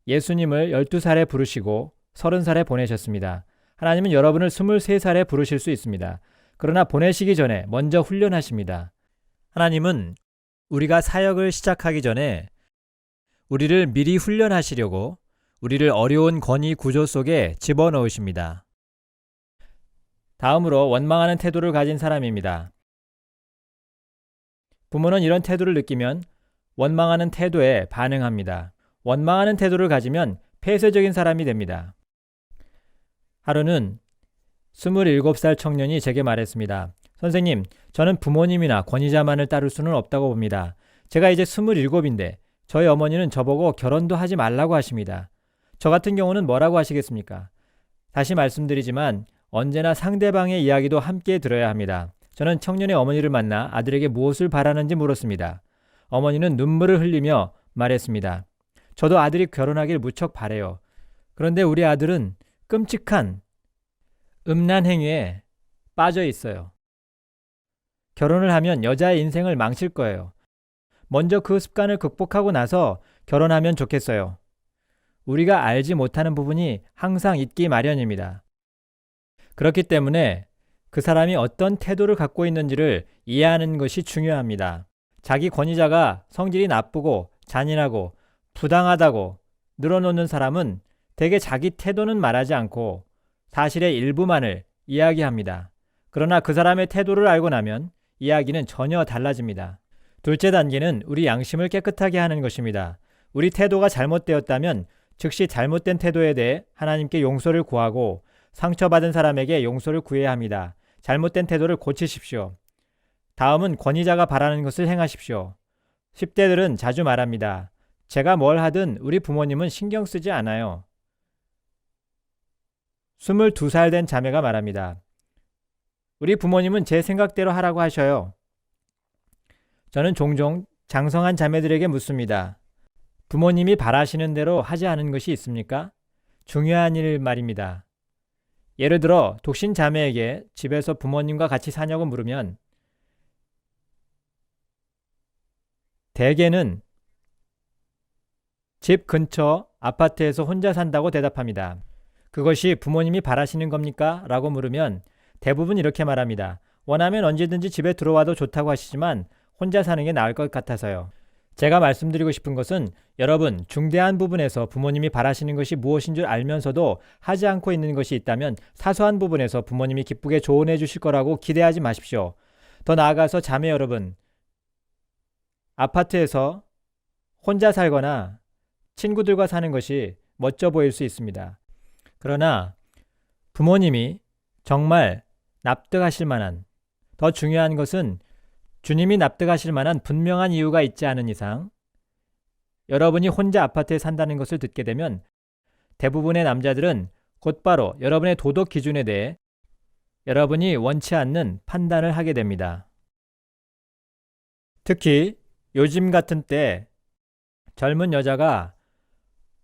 예수님을 12살에 부르시고 30살에 보내셨습니다. 하나님은 여러분을 23살에 부르실 수 있습니다. 그러나 보내시기 전에 먼저 훈련하십니다. 하나님은 우리가 사역을 시작하기 전에 우리를 미리 훈련하시려고 우리를 어려운 권위 구조 속에 집어넣으십니다. 다음으로 원망하는 태도를 가진 사람입니다. 부모는 이런 태도를 느끼면 원망하는 태도에 반응합니다. 원망하는 태도를 가지면 폐쇄적인 사람이 됩니다. 하루는 27살 청년이 제게 말했습니다. 선생님, 저는 부모님이나 권위자만을 따를 수는 없다고 봅니다. 제가 이제 27인데 저희 어머니는 저보고 결혼도 하지 말라고 하십니다. 저 같은 경우는 뭐라고 하시겠습니까? 다시 말씀드리지만 언제나 상대방의 이야기도 함께 들어야 합니다. 저는 청년의 어머니를 만나 아들에게 무엇을 바라는지 물었습니다. 어머니는 눈물을 흘리며 말했습니다. 저도 아들이 결혼하길 무척 바래요. 그런데 우리 아들은 끔찍한 음란 행위에 빠져 있어요. 결혼을 하면 여자의 인생을 망칠 거예요. 먼저 그 습관을 극복하고 나서 결혼하면 좋겠어요. 우리가 알지 못하는 부분이 항상 있기 마련입니다. 그렇기 때문에 그 사람이 어떤 태도를 갖고 있는지를 이해하는 것이 중요합니다. 자기 권위자가 성질이 나쁘고 잔인하고 부당하다고 늘어놓는 사람은 대개 자기 태도는 말하지 않고 사실의 일부만을 이야기합니다. 그러나 그 사람의 태도를 알고 나면 이야기는 전혀 달라집니다. 둘째 단계는 우리 양심을 깨끗하게 하는 것입니다. 우리 태도가 잘못되었다면 즉시 잘못된 태도에 대해 하나님께 용서를 구하고 상처받은 사람에게 용서를 구해야 합니다. 잘못된 태도를 고치십시오. 다음은 권위자가 바라는 것을 행하십시오. 10대들은 자주 말합니다. 제가 뭘 하든 우리 부모님은 신경 쓰지 않아요. 22살 된 자매가 말합니다. 우리 부모님은 제 생각대로 하라고 하셔요. 저는 종종 장성한 자매들에게 묻습니다. 부모님이 바라시는 대로 하지 않은 것이 있습니까? 중요한 일 말입니다. 예를 들어 독신 자매에게 집에서 부모님과 같이 사냐고 물으면 대개는 집 근처 아파트에서 혼자 산다고 대답합니다. 그것이 부모님이 바라시는 겁니까? 라고 물으면 대부분 이렇게 말합니다. 원하면 언제든지 집에 들어와도 좋다고 하시지만 혼자 사는 게 나을 것 같아서요. 제가 말씀드리고 싶은 것은 여러분 중대한 부분에서 부모님이 바라시는 것이 무엇인 줄 알면서도 하지 않고 있는 것이 있다면 사소한 부분에서 부모님이 기쁘게 조언해 주실 거라고 기대하지 마십시오. 더 나아가서 자매 여러분, 아파트에서 혼자 살거나 친구들과 사는 것이 멋져 보일 수 있습니다. 그러나 부모님이 정말 납득하실 만한, 더 중요한 것은 주님이 납득하실 만한 분명한 이유가 있지 않은 이상 여러분이 혼자 아파트에 산다는 것을 듣게 되면 대부분의 남자들은 곧바로 여러분의 도덕 기준에 대해 여러분이 원치 않는 판단을 하게 됩니다. 특히 요즘 같은 때 젊은 여자가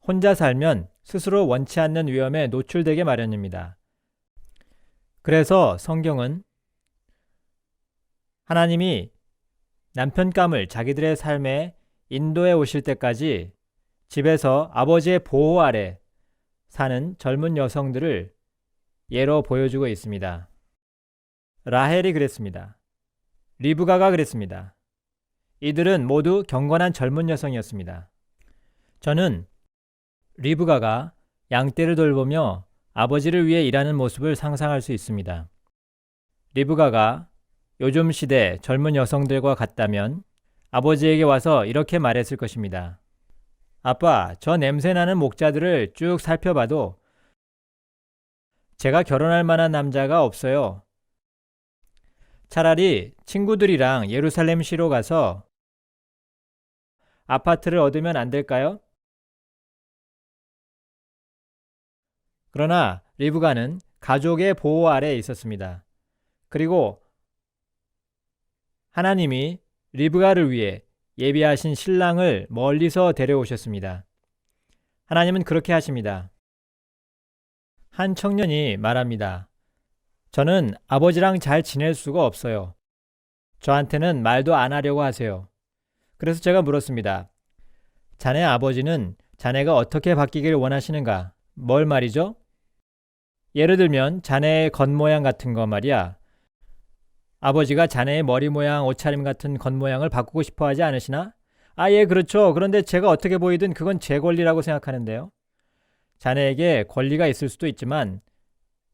혼자 살면 스스로 원치 않는 위험에 노출되게 마련입니다. 그래서 성경은 하나님이 남편감을 자기들의 삶에 인도해 오실 때까지 집에서 아버지의 보호 아래 사는 젊은 여성들을 예로 보여주고 있습니다. 라헬이 그랬습니다. 리브가가 그랬습니다. 이들은 모두 경건한 젊은 여성이었습니다. 저는 리브가가 양떼를 돌보며 아버지를 위해 일하는 모습을 상상할 수 있습니다. 리브가가 요즘 시대 젊은 여성들과 같다면 아버지에게 와서 이렇게 말했을 것입니다. 아빠, 저 냄새나는 목자들을 쭉 살펴봐도 제가 결혼할 만한 남자가 없어요. 차라리 친구들이랑 예루살렘시로 가서 아파트를 얻으면 안 될까요? 그러나 리브가는 가족의 보호 아래에 있었습니다. 그리고 하나님이 리브가를 위해 예비하신 신랑을 멀리서 데려오셨습니다. 하나님은 그렇게 하십니다. 한 청년이 말합니다. 저는 아버지랑 잘 지낼 수가 없어요. 저한테는 말도 안 하려고 하세요. 그래서 제가 물었습니다. 자네 아버지는 자네가 어떻게 바뀌길 원하시는가? 뭘 말이죠? 예를 들면 자네의 겉모양 같은 거 말이야. 아버지가 자네의 머리 모양, 옷차림 같은 겉모양을 바꾸고 싶어 하지 않으시나? 아, 예, 그렇죠. 그런데 제가 어떻게 보이든 그건 제 권리라고 생각하는데요. 자네에게 권리가 있을 수도 있지만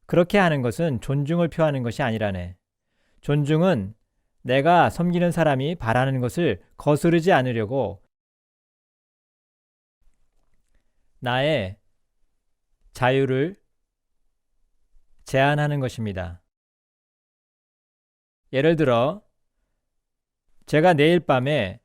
그렇게 하는 것은 존중을 표하는 것이 아니라네. 존중은 내가 섬기는 사람이 바라는 것을 거스르지 않으려고 나의 자유를 제한하는 것입니다. 예를 들어 제가 내일 밤에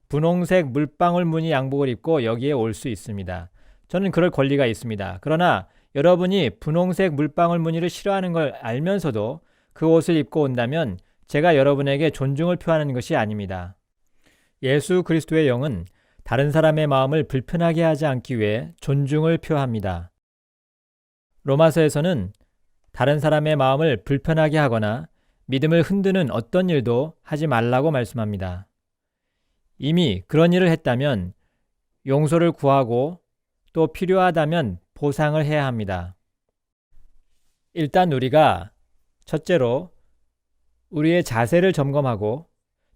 분홍색 물방울 무늬 양복을 입고 여기에 올 수 있습니다. 저는 그럴 권리가 있습니다. 그러나 여러분이 분홍색 물방울 무늬를 싫어하는 걸 알면서도 그 옷을 입고 온다면 제가 여러분에게 존중을 표하는 것이 아닙니다. 예수 그리스도의 영은 다른 사람의 마음을 불편하게 하지 않기 위해 존중을 표합니다. 로마서에서는 다른 사람의 마음을 불편하게 하거나 믿음을 흔드는 어떤 일도 하지 말라고 말씀합니다. 이미 그런 일을 했다면 용서를 구하고 또 필요하다면 보상을 해야 합니다. 일단 우리가 첫째로 우리의 자세를 점검하고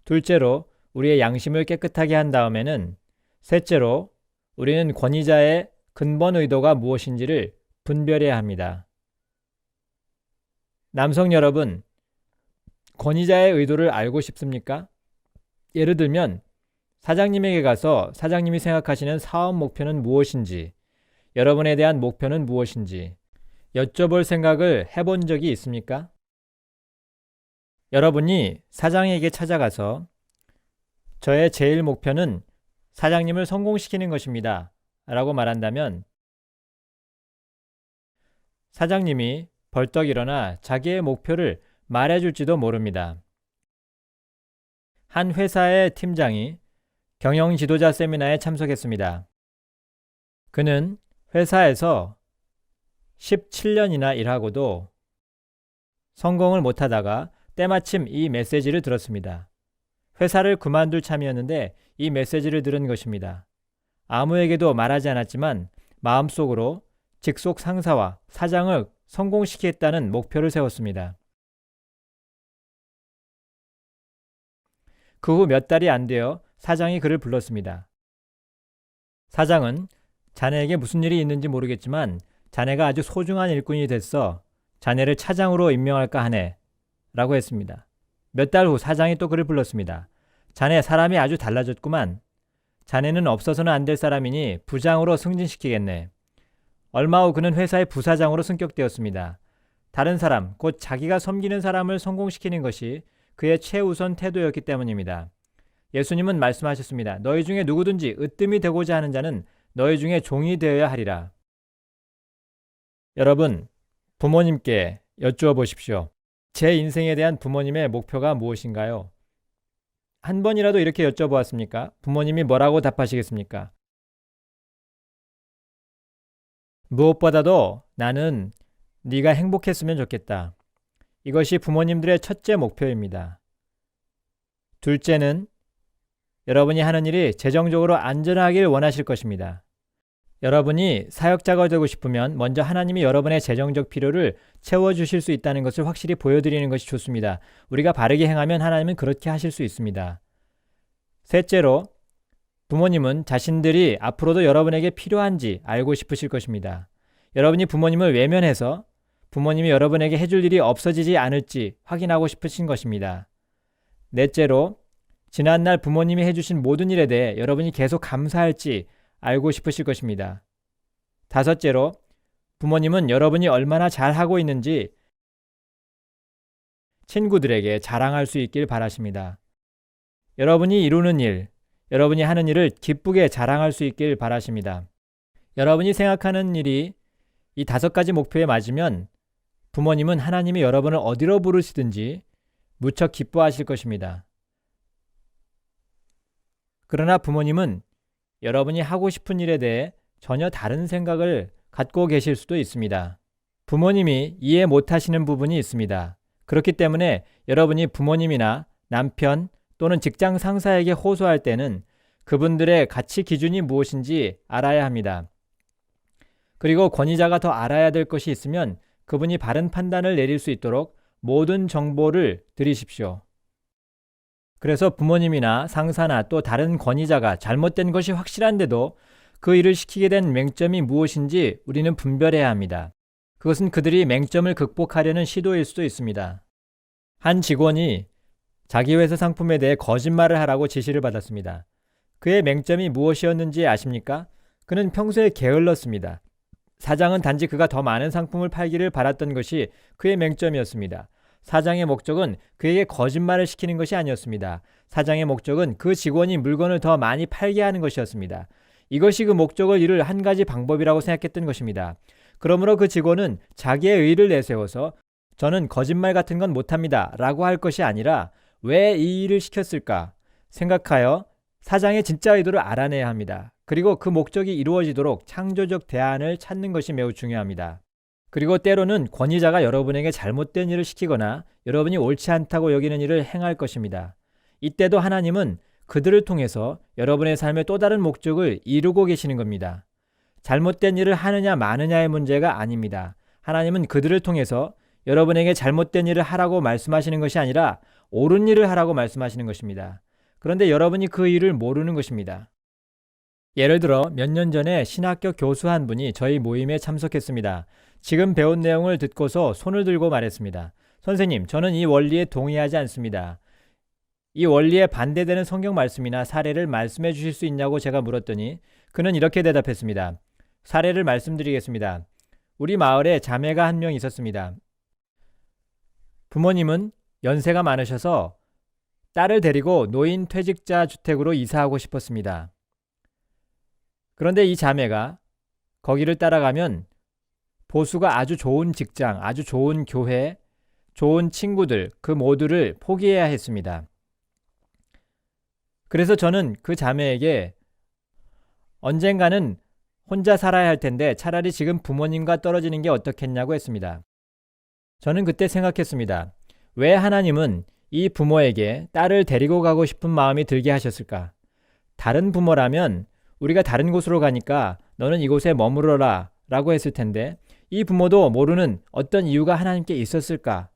둘째로 우리의 양심을 깨끗하게 한 다음에는 셋째로 우리는 권위자의 근본 의도가 무엇인지를 분별해야 합니다. 남성 여러분, 권위자의 의도를 알고 싶습니까? 예를 들면 사장님에게 가서 사장님이 생각하시는 사업 목표는 무엇인지, 여러분에 대한 목표는 무엇인지 여쭤볼 생각을 해본 적이 있습니까? 여러분이 사장에게 찾아가서 저의 제일 목표는 사장님을 성공시키는 것입니다. 라고 말한다면 사장님이 벌떡 일어나 자기의 목표를 말해줄지도 모릅니다. 한 회사의 팀장이 경영 지도자 세미나에 참석했습니다. 그는 회사에서 17년이나 일하고도 성공을 못하다가 때마침 이 메시지를 들었습니다. 회사를 그만둘 참이었는데 이 메시지를 들은 것입니다. 아무에게도 말하지 않았지만 마음속으로 직속 상사와 사장을 성공시키겠다는 목표를 세웠습니다. 그 후 몇 달이 안 되어 사장이 그를 불렀습니다. 사장은 자네에게 무슨 일이 있는지 모르겠지만 자네가 아주 소중한 일꾼이 됐어. 자네를 차장으로 임명할까 하네. 라고 했습니다. 몇 달 후 사장이 또 그를 불렀습니다. 자네 사람이 아주 달라졌구만. 자네는 없어서는 안 될 사람이니 부장으로 승진시키겠네. 얼마 후 그는 회사의 부사장으로 승격되었습니다. 다른 사람, 곧 자기가 섬기는 사람을 성공시키는 것이 그의 최우선 태도였기 때문입니다. 예수님은 말씀하셨습니다. 너희 중에 누구든지 으뜸이 되고자 하는 자는 너희 중에 종이 되어야 하리라. 여러분, 부모님께 여쭈어 보십시오. 제 인생에 대한 부모님의 목표가 무엇인가요? 한 번이라도 이렇게 여쭤보았습니까? 부모님이 뭐라고 답하시겠습니까? 무엇보다도 나는 네가 행복했으면 좋겠다. 이것이 부모님들의 첫째 목표입니다. 둘째는 여러분이 하는 일이 재정적으로 안전하길 원하실 것입니다. 여러분이 사역자가 되고 싶으면 먼저 하나님이 여러분의 재정적 필요를 채워주실 수 있다는 것을 확실히 보여드리는 것이 좋습니다. 우리가 바르게 행하면 하나님은 그렇게 하실 수 있습니다. 셋째로 부모님은 자신들이 앞으로도 여러분에게 필요한지 알고 싶으실 것입니다. 여러분이 부모님을 외면해서 부모님이 여러분에게 해줄 일이 없어지지 않을지 확인하고 싶으신 것입니다. 넷째로 지난날 부모님이 해주신 모든 일에 대해 여러분이 계속 감사할지 알고 싶으실 것입니다. 다섯째로 부모님은 여러분이 얼마나 잘하고 있는지 친구들에게 자랑할 수 있길 바라십니다. 여러분이 이루는 일, 여러분이 하는 일을 기쁘게 자랑할 수 있길 바라십니다. 여러분이 생각하는 일이 이 5가지 목표에 맞으면 부모님은 하나님이 여러분을 어디로 부르시든지 무척 기뻐하실 것입니다. 그러나 부모님은 여러분이 하고 싶은 일에 대해 전혀 다른 생각을 갖고 계실 수도 있습니다. 부모님이 이해 못하시는 부분이 있습니다. 그렇기 때문에 여러분이 부모님이나 남편 또는 직장 상사에게 호소할 때는 그분들의 가치 기준이 무엇인지 알아야 합니다. 그리고 권위자가 더 알아야 될 것이 있으면 그분이 바른 판단을 내릴 수 있도록 모든 정보를 드리십시오. 그래서 부모님이나 상사나 또 다른 권위자가 잘못된 것이 확실한데도 그 일을 시키게 된 맹점이 무엇인지 우리는 분별해야 합니다. 그것은 그들이 맹점을 극복하려는 시도일 수도 있습니다. 한 직원이 자기 회사 상품에 대해 거짓말을 하라고 지시를 받았습니다. 그의 맹점이 무엇이었는지 아십니까? 그는 평소에 게을렀습니다. 사장은 단지 그가 더 많은 상품을 팔기를 바랐던 것이 그의 맹점이었습니다. 사장의 목적은 그에게 거짓말을 시키는 것이 아니었습니다. 사장의 목적은 그 직원이 물건을 더 많이 팔게 하는 것이었습니다. 이것이 그 목적을 이룰 한 가지 방법이라고 생각했던 것입니다. 그러므로 그 직원은 자기의 의의를 내세워서 저는 거짓말 같은 건 못합니다 라고 할 것이 아니라 왜 이 일을 시켰을까 생각하여 사장의 진짜 의도를 알아내야 합니다. 그리고 그 목적이 이루어지도록 창조적 대안을 찾는 것이 매우 중요합니다. 그리고 때로는 권위자가 여러분에게 잘못된 일을 시키거나 여러분이 옳지 않다고 여기는 일을 행할 것입니다. 이때도 하나님은 그들을 통해서 여러분의 삶의 또 다른 목적을 이루고 계시는 겁니다. 잘못된 일을 하느냐 마느냐의 문제가 아닙니다. 하나님은 그들을 통해서 여러분에게 잘못된 일을 하라고 말씀하시는 것이 아니라 옳은 일을 하라고 말씀하시는 것입니다. 그런데 여러분이 그 일을 모르는 것입니다. 예를 들어 몇 년 전에 신학교 교수 한 분이 저희 모임에 참석했습니다. 지금 배운 내용을 듣고서 손을 들고 말했습니다. 선생님, 저는 이 원리에 동의하지 않습니다. 이 원리에 반대되는 성경 말씀이나 사례를 말씀해 주실 수 있냐고 제가 물었더니 그는 이렇게 대답했습니다. 사례를 말씀드리겠습니다. 우리 마을에 자매가 한 명 있었습니다. 부모님은 연세가 많으셔서 딸을 데리고 노인 퇴직자 주택으로 이사하고 싶었습니다. 그런데 이 자매가 거기를 따라가면 보수가 아주 좋은 직장, 아주 좋은 교회, 좋은 친구들 그 모두를 포기해야 했습니다. 그래서 저는 그 자매에게 언젠가는 혼자 살아야 할 텐데 차라리 지금 부모님과 떨어지는 게 어떻겠냐고 했습니다. 저는 그때 생각했습니다. 왜 하나님은 이 부모에게 딸을 데리고 가고 싶은 마음이 들게 하셨을까? 다른 부모라면 우리가 다른 곳으로 가니까 너는 이곳에 머무러라 라고 했을 텐데 이 부모도 모르는 어떤 이유가 하나님께 있었을까?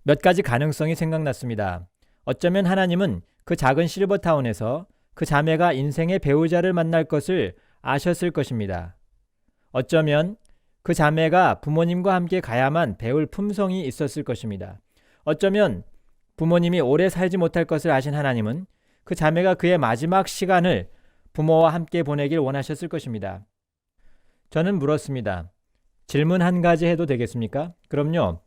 몇 가지 가능성이 생각났습니다. 어쩌면 하나님은 그 작은 실버타운에서 그 자매가 인생의 배우자를 만날 것을 아셨을 것입니다. 어쩌면 그 자매가 부모님과 함께 가야만 배울 품성이 있었을 것입니다. 어쩌면 부모님이 오래 살지 못할 것을 아신 하나님은 그 자매가 그의 마지막 시간을 부모와 함께 보내길 원하셨을 것입니다. 저는 물었습니다. 질문 한 가지 해도 되겠습니까? 그럼요.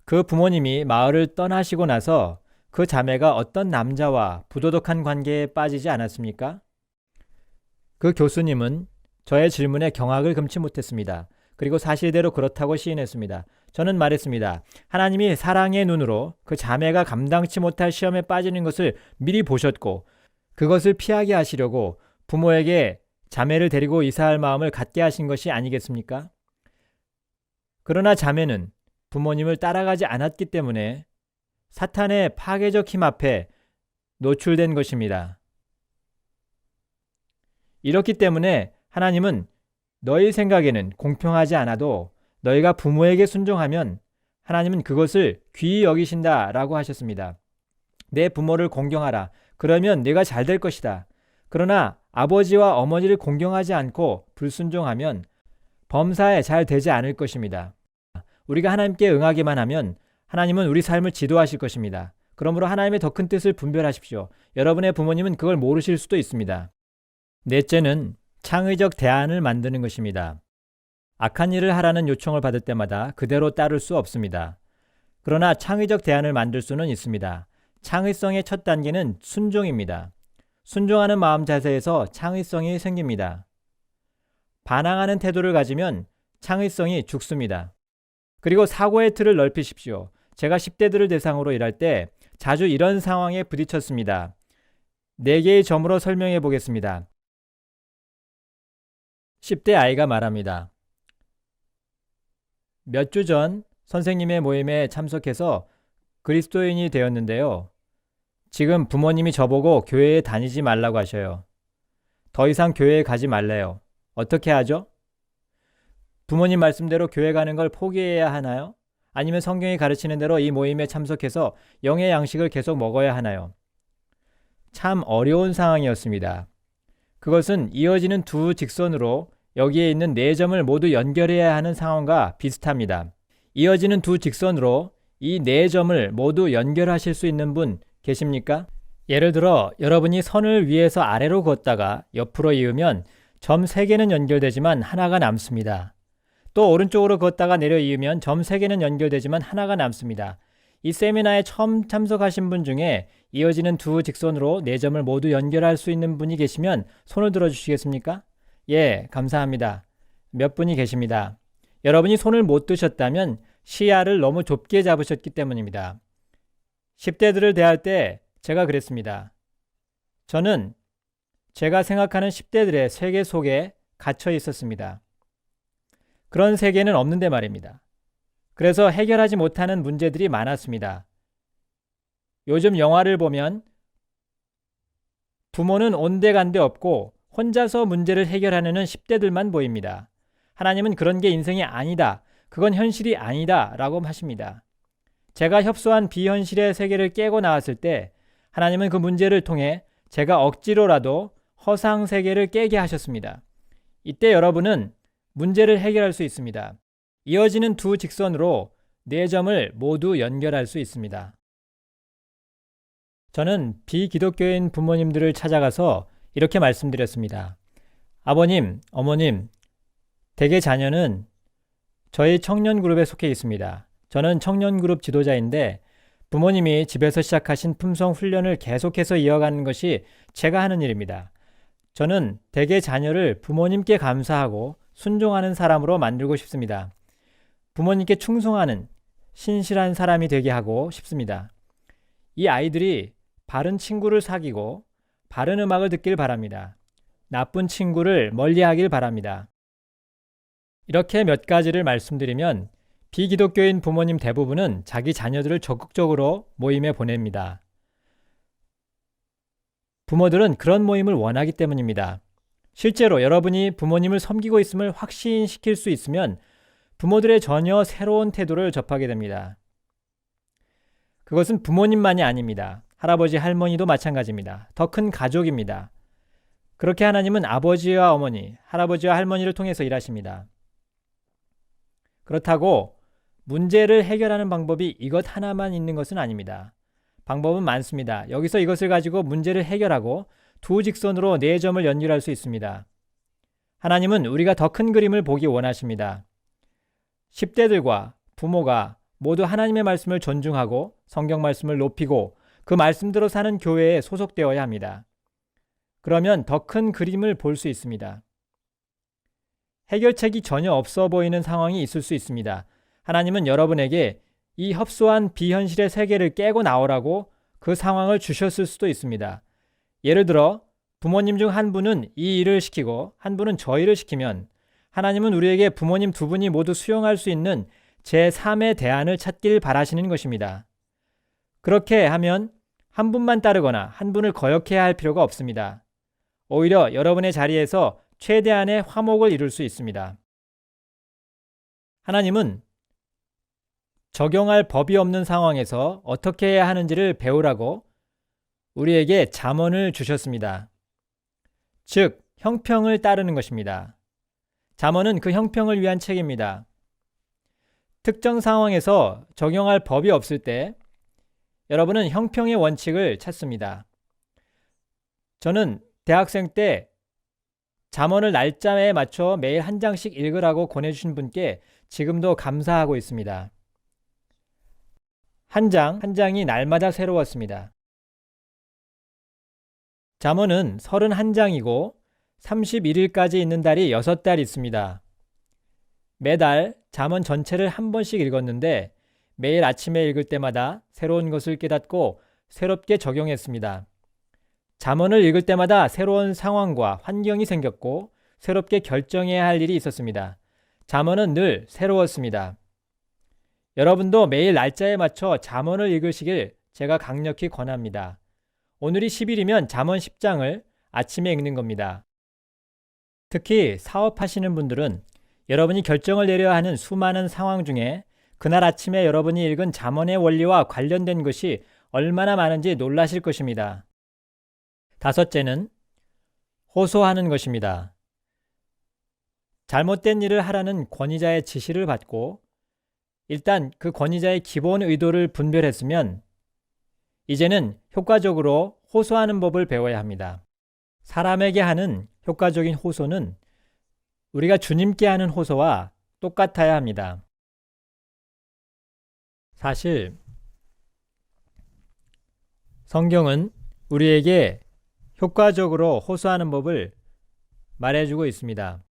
그 부모님이 마을을 떠나시고 나서 그 자매가 어떤 남자와 부도덕한 관계에 빠지지 않았습니까? 그 교수님은 저의 질문에 경악을 금치 못했습니다. 그리고 사실대로 그렇다고 시인했습니다. 저는 말했습니다. 하나님이 사랑의 눈으로 그 자매가 감당치 못할 시험에 빠지는 것을 미리 보셨고 그것을 피하게 하시려고 부모에게 자매를 데리고 이사할 마음을 갖게 하신 것이 아니겠습니까? 그러나 자매는 부모님을 따라가지 않았기 때문에 사탄의 파괴적 힘 앞에 노출된 것입니다. 이렇기 때문에 하나님은 너희 생각에는 공평하지 않아도 너희가 부모에게 순종하면 하나님은 그것을 귀히 여기신다라고 하셨습니다. 내 부모를 공경하라. 그러면 네가 잘 될 것이다. 그러나 아버지와 어머니를 공경하지 않고 불순종하면 범사에 잘 되지 않을 것입니다. 우리가 하나님께 응하기만 하면 하나님은 우리 삶을 지도하실 것입니다. 그러므로 하나님의 더 큰 뜻을 분별하십시오. 여러분의 부모님은 그걸 모르실 수도 있습니다. 넷째는 창의적 대안을 만드는 것입니다. 악한 일을 하라는 요청을 받을 때마다 그대로 따를 수 없습니다. 그러나 창의적 대안을 만들 수는 있습니다. 창의성의 첫 단계는 순종입니다. 순종하는 마음 자세에서 창의성이 생깁니다. 반항하는 태도를 가지면 창의성이 죽습니다. 그리고 사고의 틀을 넓히십시오. 제가 10대들을 대상으로 일할 때 자주 이런 상황에 부딪혔습니다. 4개의 점으로 설명해 보겠습니다. 10대 아이가 말합니다. 몇 주 전 선생님의 모임에 참석해서 그리스도인이 되었는데요. 지금 부모님이 저보고 교회에 다니지 말라고 하셔요. 더 이상 교회에 가지 말래요. 어떻게 하죠? 부모님 말씀대로 교회 가는 걸 포기해야 하나요? 아니면 성경이 가르치는 대로 이 모임에 참석해서 영의 양식을 계속 먹어야 하나요? 참 어려운 상황이었습니다. 그것은 이어지는 두 직선으로 여기에 있는 4점을 모두 연결해야 하는 상황과 비슷합니다. 이어지는 두 직선으로 이 4점을 모두 연결하실 수 있는 분 계십니까? 예를 들어 여러분이 선을 위에서 아래로 걷다가 옆으로 이으면 점 3개는 연결되지만 하나가 남습니다. 또 오른쪽으로 걷다가 내려 이으면 점 3개는 연결되지만 하나가 남습니다. 이 세미나에 처음 참석하신 분 중에 이어지는 두 직선으로 4점을 모두 연결할 수 있는 분이 계시면 손을 들어 주시겠습니까? 예, 감사합니다. 몇 분이 계십니다. 여러분이 손을 못 드셨다면 시야를 너무 좁게 잡으셨기 때문입니다. 10대들을 대할 때 제가 그랬습니다. 저는 제가 생각하는 10대들의 세계 속에 갇혀 있었습니다. 그런 세계는 없는데 말입니다. 그래서 해결하지 못하는 문제들이 많았습니다. 요즘 영화를 보면 부모는 온데간데 없고 혼자서 문제를 해결하려는 10대들만 보입니다. 하나님은 그런 게 인생이 아니다. 그건 현실이 아니다. 라고 하십니다. 제가 협소한 비현실의 세계를 깨고 나왔을 때 하나님은 그 문제를 통해 제가 억지로라도 허상 세계를 깨게 하셨습니다. 이때 여러분은 문제를 해결할 수 있습니다. 이어지는 두 직선으로 4점을 모두 연결할 수 있습니다. 저는 비기독교인 부모님들을 찾아가서 이렇게 말씀드렸습니다. 아버님, 어머님, 대개 자녀는 저희 청년 그룹에 속해 있습니다. 저는 청년 그룹 지도자인데 부모님이 집에서 시작하신 품성 훈련을 계속해서 이어가는 것이 제가 하는 일입니다. 저는 대개 자녀를 부모님께 감사하고 순종하는 사람으로 만들고 싶습니다. 부모님께 충성하는 신실한 사람이 되게 하고 싶습니다. 이 아이들이 바른 친구를 사귀고 바른 음악을 듣길 바랍니다. 나쁜 친구를 멀리하길 바랍니다. 이렇게 몇 가지를 말씀드리면 비기독교인 부모님 대부분은 자기 자녀들을 적극적으로 모임에 보냅니다. 부모들은 그런 모임을 원하기 때문입니다. 실제로 여러분이 부모님을 섬기고 있음을 확신시킬 수 있으면 부모들의 전혀 새로운 태도를 접하게 됩니다. 그것은 부모님만이 아닙니다. 할아버지, 할머니도 마찬가지입니다. 더 큰 가족입니다. 그렇게 하나님은 아버지와 어머니, 할아버지와 할머니를 통해서 일하십니다. 그렇다고 문제를 해결하는 방법이 이것 하나만 있는 것은 아닙니다. 방법은 많습니다. 여기서 이것을 가지고 문제를 해결하고 두 직선으로 4점을 연결할 수 있습니다. 하나님은 우리가 더 큰 그림을 보기 원하십니다. 10대들과 부모가 모두 하나님의 말씀을 존중하고 성경 말씀을 높이고 그 말씀대로 사는 교회에 소속되어야 합니다. 그러면 더 큰 그림을 볼 수 있습니다. 해결책이 전혀 없어 보이는 상황이 있을 수 있습니다. 하나님은 여러분에게 이 협소한 비현실의 세계를 깨고 나오라고 그 상황을 주셨을 수도 있습니다. 예를 들어 부모님 중 한 분은 이 일을 시키고 한 분은 저 일을 시키면 하나님은 우리에게 부모님 두 분이 모두 수용할 수 있는 제3의 대안을 찾길 바라시는 것입니다. 그렇게 하면 한 분만 따르거나 한 분을 거역해야 할 필요가 없습니다. 오히려 여러분의 자리에서 최대한의 화목을 이룰 수 있습니다. 하나님은 적용할 법이 없는 상황에서 어떻게 해야 하는지를 배우라고 우리에게 잠언을 주셨습니다. 즉, 형평을 따르는 것입니다. 잠언은 그 형평을 위한 책입니다. 특정 상황에서 적용할 법이 없을 때 여러분은 형평의 원칙을 찾습니다. 저는 대학생 때 잠언을 날짜에 맞춰 매일 한 장씩 읽으라고 권해주신 분께 지금도 감사하고 있습니다. 한 장이 날마다 새로웠습니다. 잠언은 31장이고 31일까지 있는 달이 6달 있습니다. 매달 잠언 전체를 한 번씩 읽었는데 매일 아침에 읽을 때마다 새로운 것을 깨닫고 새롭게 적용했습니다. 잠언을 읽을 때마다 새로운 상황과 환경이 생겼고 새롭게 결정해야 할 일이 있었습니다. 잠언은 늘 새로웠습니다. 여러분도 매일 날짜에 맞춰 잠언을 읽으시길 제가 강력히 권합니다. 오늘이 10일이면 잠언 10장을 아침에 읽는 겁니다. 특히 사업하시는 분들은 여러분이 결정을 내려야 하는 수많은 상황 중에 그날 아침에 여러분이 읽은 잠언의 원리와 관련된 것이 얼마나 많은지 놀라실 것입니다. 다섯째는 호소하는 것입니다. 잘못된 일을 하라는 권위자의 지시를 받고 일단 그 권위자의 기본 의도를 분별했으면 이제는 효과적으로 호소하는 법을 배워야 합니다. 사람에게 하는 효과적인 호소는 우리가 주님께 하는 호소와 똑같아야 합니다. 사실 성경은 우리에게 효과적으로 호소하는 법을 말해주고 있습니다.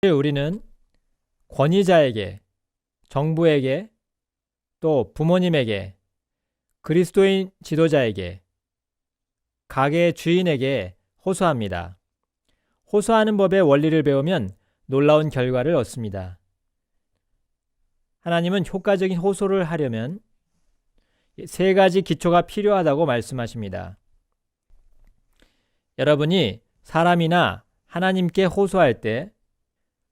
우리는 권위자에게, 정부에게, 또 부모님에게, 그리스도인 지도자에게, 가게 주인에게 호소합니다. 호소하는 법의 원리를 배우면 놀라운 결과를 얻습니다. 하나님은 효과적인 호소를 하려면 3가지 기초가 필요하다고 말씀하십니다. 여러분이 사람이나 하나님께 호소할 때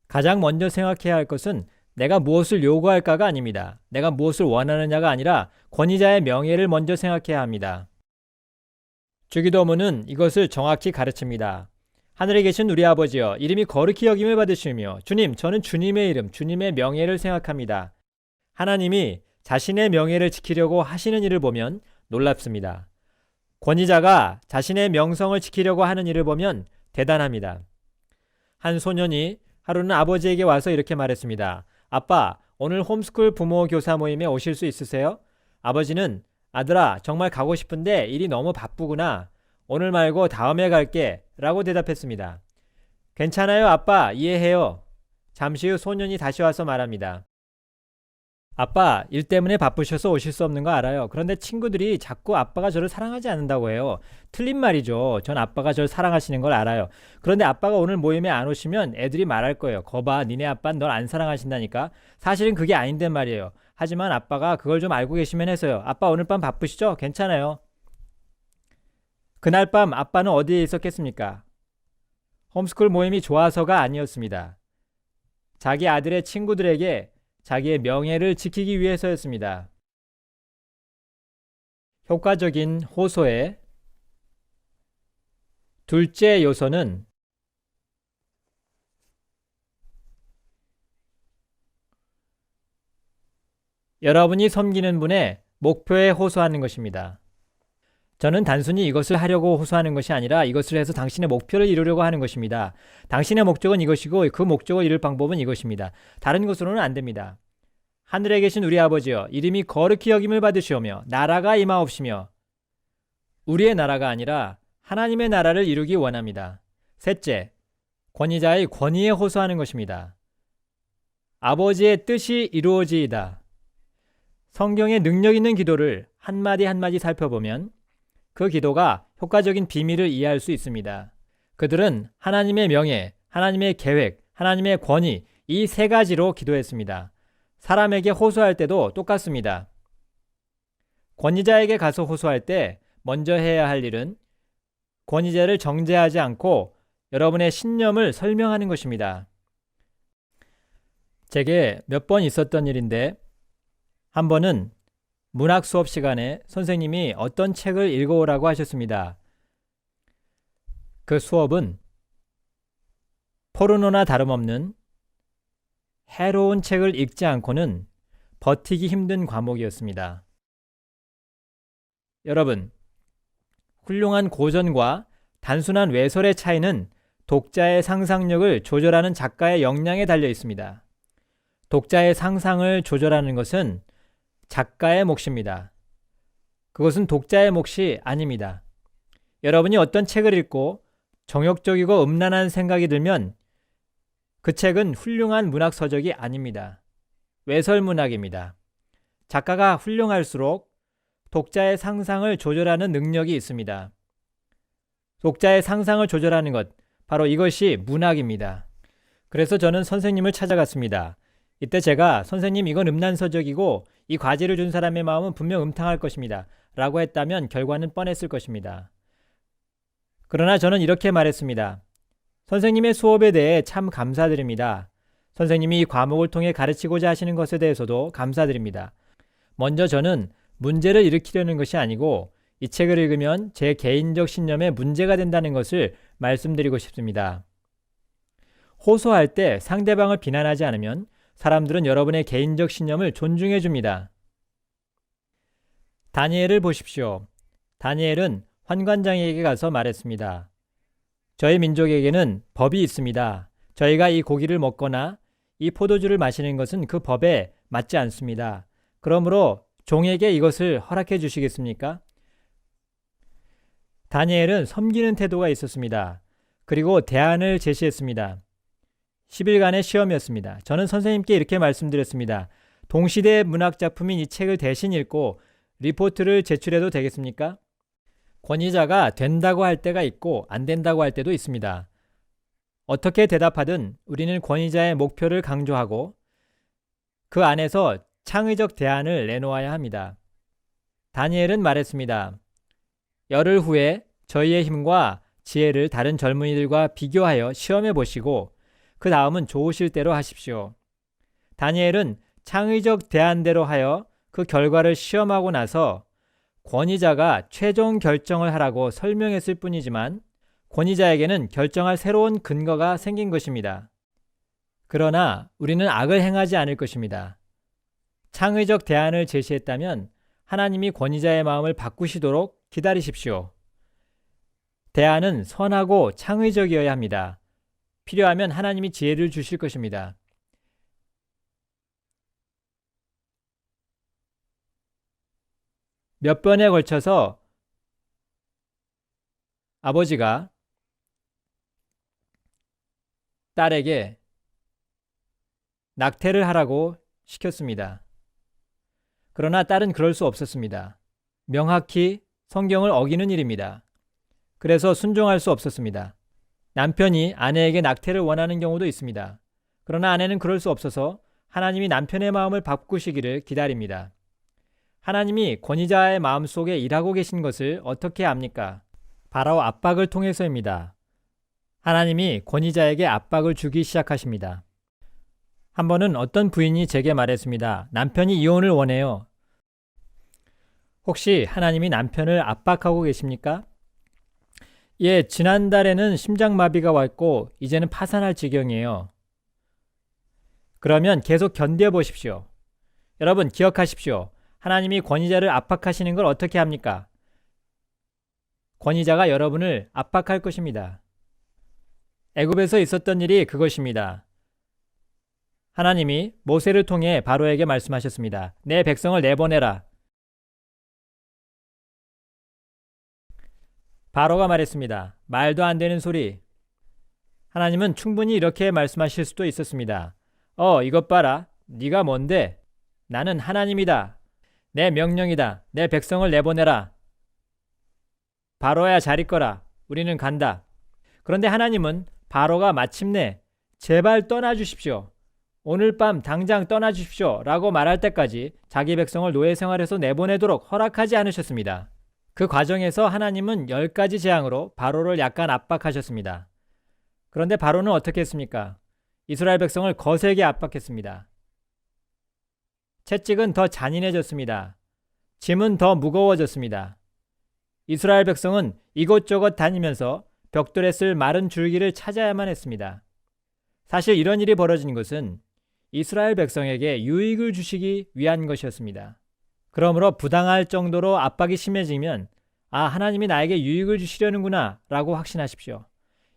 가장 먼저 생각해야 할 것은 내가 무엇을 요구할까가 아닙니다. 내가 무엇을 원하느냐가 아니라 권위자의 명예를 먼저 생각해야 합니다. 주기도문은 이것을 정확히 가르칩니다. 하늘에 계신 우리 아버지여, 이름이 거룩히 여김을 받으시며 주님, 저는 주님의 이름, 주님의 명예를 생각합니다. 하나님이 자신의 명예를 지키려고 하시는 일을 보면 놀랍습니다. 권위자가 자신의 명성을 지키려고 하는 일을 보면 대단합니다. 한 소년이 하루는 아버지에게 와서 이렇게 말했습니다. 아빠, 오늘 홈스쿨 부모 교사 모임에 오실 수 있으세요? 아버지는 아들아, 정말 가고 싶은데 일이 너무 바쁘구나. 오늘 말고 다음에 갈게 라고 대답했습니다. 괜찮아요, 아빠. 이해해요. 잠시 후 소년이 다시 와서 말합니다. 아빠, 일 때문에 바쁘셔서 오실 수 없는 거 알아요. 그런데 친구들이 자꾸 아빠가 저를 사랑하지 않는다고 해요. 틀린 말이죠. 전 아빠가 저를 사랑하시는 걸 알아요. 그런데 아빠가 오늘 모임에 안 오시면 애들이 말할 거예요. 거봐, 니네 아빠는 널 안 사랑하신다니까. 사실은 그게 아닌데 말이에요. 하지만 아빠가 그걸 좀 알고 계시면 해서요. 아빠 오늘 밤 바쁘시죠? 괜찮아요. 그날 밤 아빠는 어디에 있었겠습니까? 홈스쿨 모임이 좋아서가 아니었습니다. 자기 아들의 친구들에게 자기의 명예를 지키기 위해서였습니다. 효과적인 호소의 둘째 요소는 여러분이 섬기는 분의 목표에 호소하는 것입니다. 저는 단순히 이것을 하려고 호소하는 것이 아니라 이것을 해서 당신의 목표를 이루려고 하는 것입니다. 당신의 목적은 이것이고 그 목적을 이룰 방법은 이것입니다. 다른 것으로는 안 됩니다. 하늘에 계신 우리 아버지여, 이름이 거룩히 여김을 받으시오며 나라가 임하옵시며. 우리의 나라가 아니라 하나님의 나라를 이루기 원합니다. 셋째, 권위자의 권위에 호소하는 것입니다. 아버지의 뜻이 이루어지이다. 성경의 능력 있는 기도를 한마디 한마디 살펴보면 그 기도가 효과적인 비밀을 이해할 수 있습니다. 그들은 하나님의 명예, 하나님의 계획, 하나님의 권위, 이 3가지로 기도했습니다. 사람에게 호소할 때도 똑같습니다. 권위자에게 가서 호소할 때 먼저 해야 할 일은 권위자를 정죄하지 않고 여러분의 신념을 설명하는 것입니다. 제게 몇 번 있었던 일인데 한 번은 문학 수업 시간에 선생님이 어떤 책을 읽어오라고 하셨습니다. 그 수업은 포르노나 다름없는 해로운 책을 읽지 않고는 버티기 힘든 과목이었습니다. 여러분, 훌륭한 고전과 단순한 외설의 차이는 독자의 상상력을 조절하는 작가의 역량에 달려 있습니다. 독자의 상상을 조절하는 것은 작가의 몫입니다. 그것은 독자의 몫이 아닙니다. 여러분이 어떤 책을 읽고 정욕적이고 음란한 생각이 들면 그 책은 훌륭한 문학 서적이 아닙니다. 외설문학입니다. 작가가 훌륭할수록 독자의 상상을 조절하는 능력이 있습니다. 독자의 상상을 조절하는 것, 바로 이것이 문학입니다. 그래서 저는 선생님을 찾아갔습니다. 이때 제가 선생님 이건 음란서적이고 이 과제를 준 사람의 마음은 분명 음탕할 것입니다. 라고 했다면 결과는 뻔했을 것입니다. 그러나 저는 이렇게 말했습니다. 선생님의 수업에 대해 참 감사드립니다. 선생님이 이 과목을 통해 가르치고자 하시는 것에 대해서도 감사드립니다. 먼저 저는 문제를 일으키려는 것이 아니고 이 책을 읽으면 제 개인적 신념에 문제가 된다는 것을 말씀드리고 싶습니다. 호소할 때 상대방을 비난하지 않으면 사람들은 여러분의 개인적 신념을 존중해 줍니다. 다니엘을 보십시오. 다니엘은 환관장에게 가서 말했습니다. 저희 민족에게는 법이 있습니다. 저희가 이 고기를 먹거나 이 포도주를 마시는 것은 그 법에 맞지 않습니다. 그러므로 종에게 이것을 허락해 주시겠습니까? 다니엘은 섬기는 태도가 있었습니다. 그리고 대안을 제시했습니다. 10일간의 시험이었습니다. 저는 선생님께 이렇게 말씀드렸습니다. 동시대 문학작품인 이 책을 대신 읽고 리포트를 제출해도 되겠습니까? 권위자가 된다고 할 때가 있고 안 된다고 할 때도 있습니다. 어떻게 대답하든 우리는 권위자의 목표를 강조하고 그 안에서 창의적 대안을 내놓아야 합니다. 다니엘은 말했습니다. 열흘 후에 저희의 힘과 지혜를 다른 젊은이들과 비교하여 시험해 보시고 그 다음은 좋으실 대로 하십시오. 다니엘은 창의적 대안대로 하여 그 결과를 시험하고 나서 권위자가 최종 결정을 하라고 설명했을 뿐이지만 권위자에게는 결정할 새로운 근거가 생긴 것입니다. 그러나 우리는 악을 행하지 않을 것입니다. 창의적 대안을 제시했다면 하나님이 권위자의 마음을 바꾸시도록 기다리십시오. 대안은 선하고 창의적이어야 합니다. 필요하면 하나님이 지혜를 주실 것입니다. 몇 번에 걸쳐서 아버지가 딸에게 낙태를 하라고 시켰습니다. 그러나 딸은 그럴 수 없었습니다. 명확히 성경을 어기는 일입니다. 그래서 순종할 수 없었습니다. 남편이 아내에게 낙태를 원하는 경우도 있습니다. 그러나 아내는 그럴 수 없어서 하나님이 남편의 마음을 바꾸시기를 기다립니다. 하나님이 권위자의 마음속에 일하고 계신 것을 어떻게 압니까? 바로 압박을 통해서입니다. 하나님이 권위자에게 압박을 주기 시작하십니다. 한 번은 어떤 부인이 제게 말했습니다. 남편이 이혼을 원해요. 혹시 하나님이 남편을 압박하고 계십니까? 예, 지난달에는 심장마비가 왔고 이제는 파산할 지경이에요. 그러면 계속 견뎌보십시오. 여러분 기억하십시오. 하나님이 권위자를 압박하시는 걸 어떻게 합니까? 권위자가 여러분을 압박할 것입니다. 애굽에서 있었던 일이 그것입니다. 하나님이 모세를 통해 바로에게 말씀하셨습니다. 내 백성을 내보내라. 바로가 말했습니다. 말도 안 되는 소리. 하나님은 충분히 이렇게 말씀하실 수도 있었습니다. 이것 봐라. 네가 뭔데? 나는 하나님이다. 내 명령이다. 내 백성을 내보내라. 바로야 잘 있거라. 우리는 간다. 그런데 하나님은 바로가 마침내 제발 떠나주십시오. 오늘 밤 당장 떠나주십시오. 라고 말할 때까지 자기 백성을 노예 생활에서 내보내도록 허락하지 않으셨습니다. 그 과정에서 하나님은 10가지 재앙으로 바로를 약간 압박하셨습니다. 그런데 바로는 어떻게 했습니까? 이스라엘 백성을 거세게 압박했습니다. 채찍은 더 잔인해졌습니다. 짐은 더 무거워졌습니다. 이스라엘 백성은 이곳저곳 다니면서 벽돌에 쓸 마른 줄기를 찾아야만 했습니다. 사실 이런 일이 벌어진 것은 이스라엘 백성에게 유익을 주시기 위한 것이었습니다. 그러므로 부당할 정도로 압박이 심해지면 하나님이 나에게 유익을 주시려는구나 라고 확신하십시오.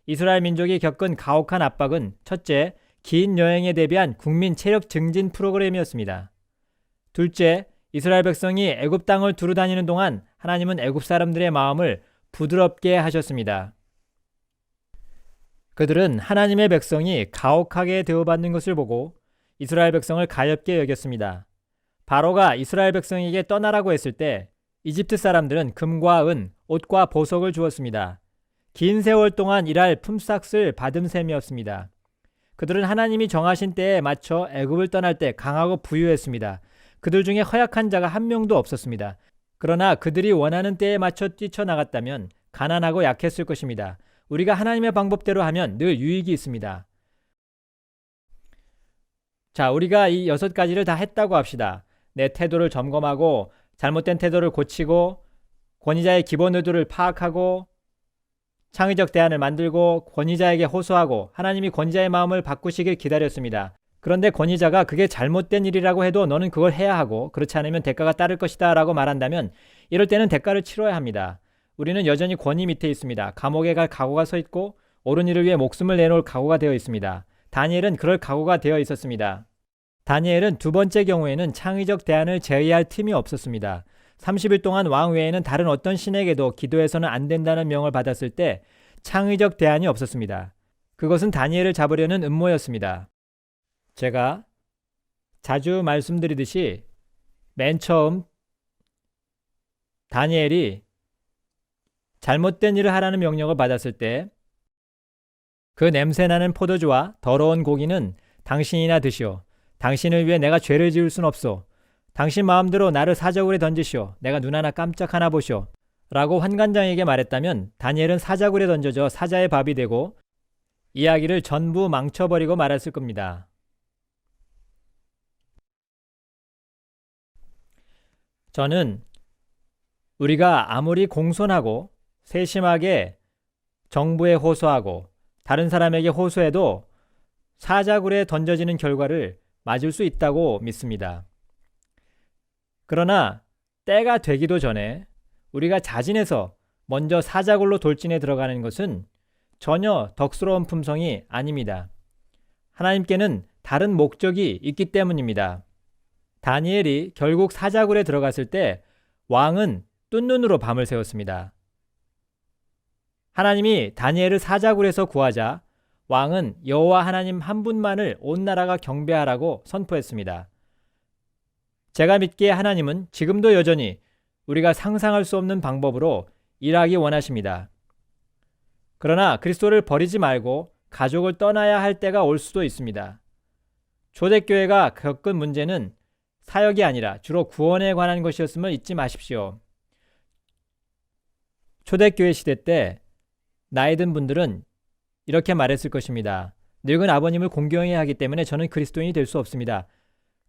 이스라엘 민족이 겪은 가혹한 압박은 첫째, 긴 여행에 대비한 국민 체력 증진 프로그램이었습니다. 둘째, 이스라엘 백성이 애굽 땅을 두루 다니는 동안 하나님은 애굽 사람들의 마음을 부드럽게 하셨습니다. 그들은 하나님의 백성이 가혹하게 대우받는 것을 보고 이스라엘 백성을 가엾게 여겼습니다. 바로가 이스라엘 백성에게 떠나라고 했을 때 이집트 사람들은 금과 은, 옷과 보석을 주었습니다. 긴 세월 동안 일할 품삯을 받은 셈이었습니다. 그들은 하나님이 정하신 때에 맞춰 애굽을 떠날 때 강하고 부유했습니다. 그들 중에 허약한 자가 한 명도 없었습니다. 그러나 그들이 원하는 때에 맞춰 뛰쳐나갔다면 가난하고 약했을 것입니다. 우리가 하나님의 방법대로 하면 늘 유익이 있습니다. 자, 우리가 이 6가지를 다 했다고 합시다. 내 태도를 점검하고 잘못된 태도를 고치고 권위자의 기본 의도를 파악하고 창의적 대안을 만들고 권위자에게 호소하고 하나님이 권위자의 마음을 바꾸시길 기다렸습니다. 그런데 권위자가 그게 잘못된 일이라고 해도 너는 그걸 해야 하고 그렇지 않으면 대가가 따를 것이다 라고 말한다면 이럴 때는 대가를 치러야 합니다. 우리는 여전히 권위 밑에 있습니다. 감옥에 갈 각오가 서 있고 옳은 일을 위해 목숨을 내놓을 각오가 되어 있습니다. 다니엘은 그럴 각오가 되어 있었습니다. 다니엘은 두 번째 경우에는 창의적 대안을 제의할 틈이 없었습니다. 30일 동안 왕 외에는 다른 어떤 신에게도 기도해서는 안 된다는 명을 받았을 때 창의적 대안이 없었습니다. 그것은 다니엘을 잡으려는 음모였습니다. 제가 자주 말씀드리듯이 맨 처음 다니엘이 잘못된 일을 하라는 명령을 받았을 때 그 냄새나는 포도주와 더러운 고기는 당신이나 드시오. 당신을 위해 내가 죄를 지을 순 없소. 당신 마음대로 나를 사자굴에 던지시오. 내가 눈 하나 깜짝 하나 보시오. 라고 환관장에게 말했다면 다니엘은 사자굴에 던져져 사자의 밥이 되고 이야기를 전부 망쳐버리고 말았을 겁니다. 저는 우리가 아무리 공손하고 세심하게 정부에 호소하고 다른 사람에게 호소해도 사자굴에 던져지는 결과를 맞을 수 있다고 믿습니다. 그러나 때가 되기도 전에 우리가 자진해서 먼저 사자굴로 돌진해 들어가는 것은 전혀 덕스러운 품성이 아닙니다. 하나님께는 다른 목적이 있기 때문입니다. 다니엘이 결국 사자굴에 들어갔을 때 왕은 뜬 눈으로 밤을 새웠습니다. 하나님이 다니엘을 사자굴에서 구하자 왕은 여호와 하나님 한 분만을 온 나라가 경배하라고 선포했습니다. 제가 믿기에 하나님은 지금도 여전히 우리가 상상할 수 없는 방법으로 일하기 원하십니다. 그러나 그리스도를 버리지 말고 가족을 떠나야 할 때가 올 수도 있습니다. 초대교회가 겪은 문제는 사역이 아니라 주로 구원에 관한 것이었음을 잊지 마십시오. 초대교회 시대 때 나이 든 분들은 이렇게 말했을 것입니다. 늙은 아버님을 공경해야 하기 때문에 저는 그리스도인이 될 수 없습니다.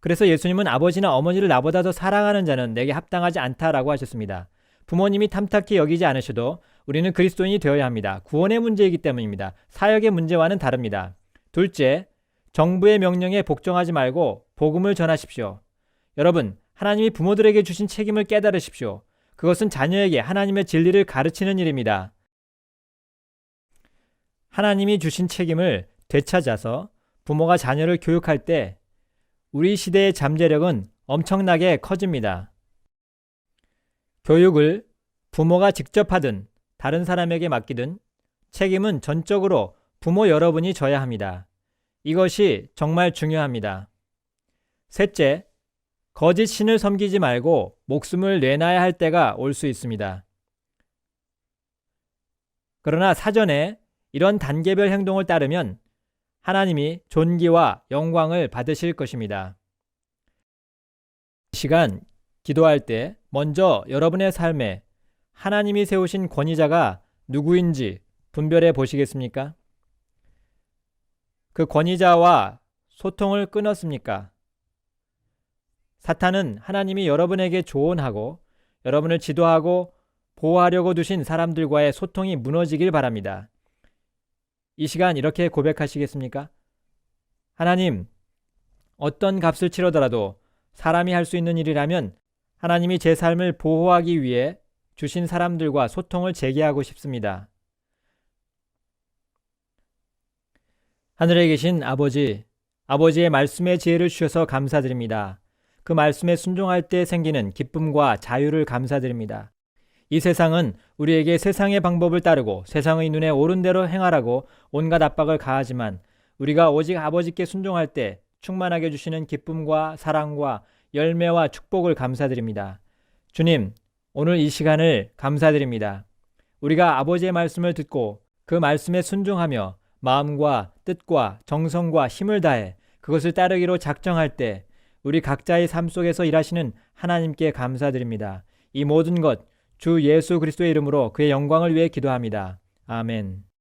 그래서 예수님은 아버지나 어머니를 나보다 더 사랑하는 자는 내게 합당하지 않다라고 하셨습니다. 부모님이 탐탁히 여기지 않으셔도 우리는 그리스도인이 되어야 합니다. 구원의 문제이기 때문입니다. 사역의 문제와는 다릅니다. 둘째, 정부의 명령에 복종하지 말고 복음을 전하십시오. 여러분, 하나님이 부모들에게 주신 책임을 깨달으십시오. 그것은 자녀에게 하나님의 진리를 가르치는 일입니다. 하나님이 주신 책임을 되찾아서 부모가 자녀를 교육할 때 우리 시대의 잠재력은 엄청나게 커집니다. 교육을 부모가 직접 하든 다른 사람에게 맡기든 책임은 전적으로 부모 여러분이 져야 합니다. 이것이 정말 중요합니다. 셋째, 거짓 신을 섬기지 말고 목숨을 내놔야 할 때가 올 수 있습니다. 그러나 사전에 이런 단계별 행동을 따르면 하나님이 존귀와 영광을 받으실 것입니다. 이 시간 기도할 때 먼저 여러분의 삶에 하나님이 세우신 권위자가 누구인지 분별해 보시겠습니까? 그 권위자와 소통을 끊었습니까? 사탄은 하나님이 여러분에게 조언하고 여러분을 지도하고 보호하려고 두신 사람들과의 소통이 무너지길 바랍니다. 이 시간 이렇게 고백하시겠습니까? 하나님, 어떤 값을 치르더라도 사람이 할 수 있는 일이라면 하나님이 제 삶을 보호하기 위해 주신 사람들과 소통을 재개하고 싶습니다. 하늘에 계신 아버지, 아버지의 말씀의 지혜를 주셔서 감사드립니다. 그 말씀에 순종할 때 생기는 기쁨과 자유를 감사드립니다. 이 세상은 우리에게 세상의 방법을 따르고 세상의 눈에 옳은 대로 행하라고 온갖 압박을 가하지만 우리가 오직 아버지께 순종할 때 충만하게 주시는 기쁨과 사랑과 열매와 축복을 감사드립니다. 주님, 오늘 이 시간을 감사드립니다. 우리가 아버지의 말씀을 듣고 그 말씀에 순종하며 마음과 뜻과 정성과 힘을 다해 그것을 따르기로 작정할 때 우리 각자의 삶 속에서 일하시는 하나님께 감사드립니다. 이 모든 것 주 예수 그리스도의 이름으로 그의 영광을 위해 기도합니다. 아멘.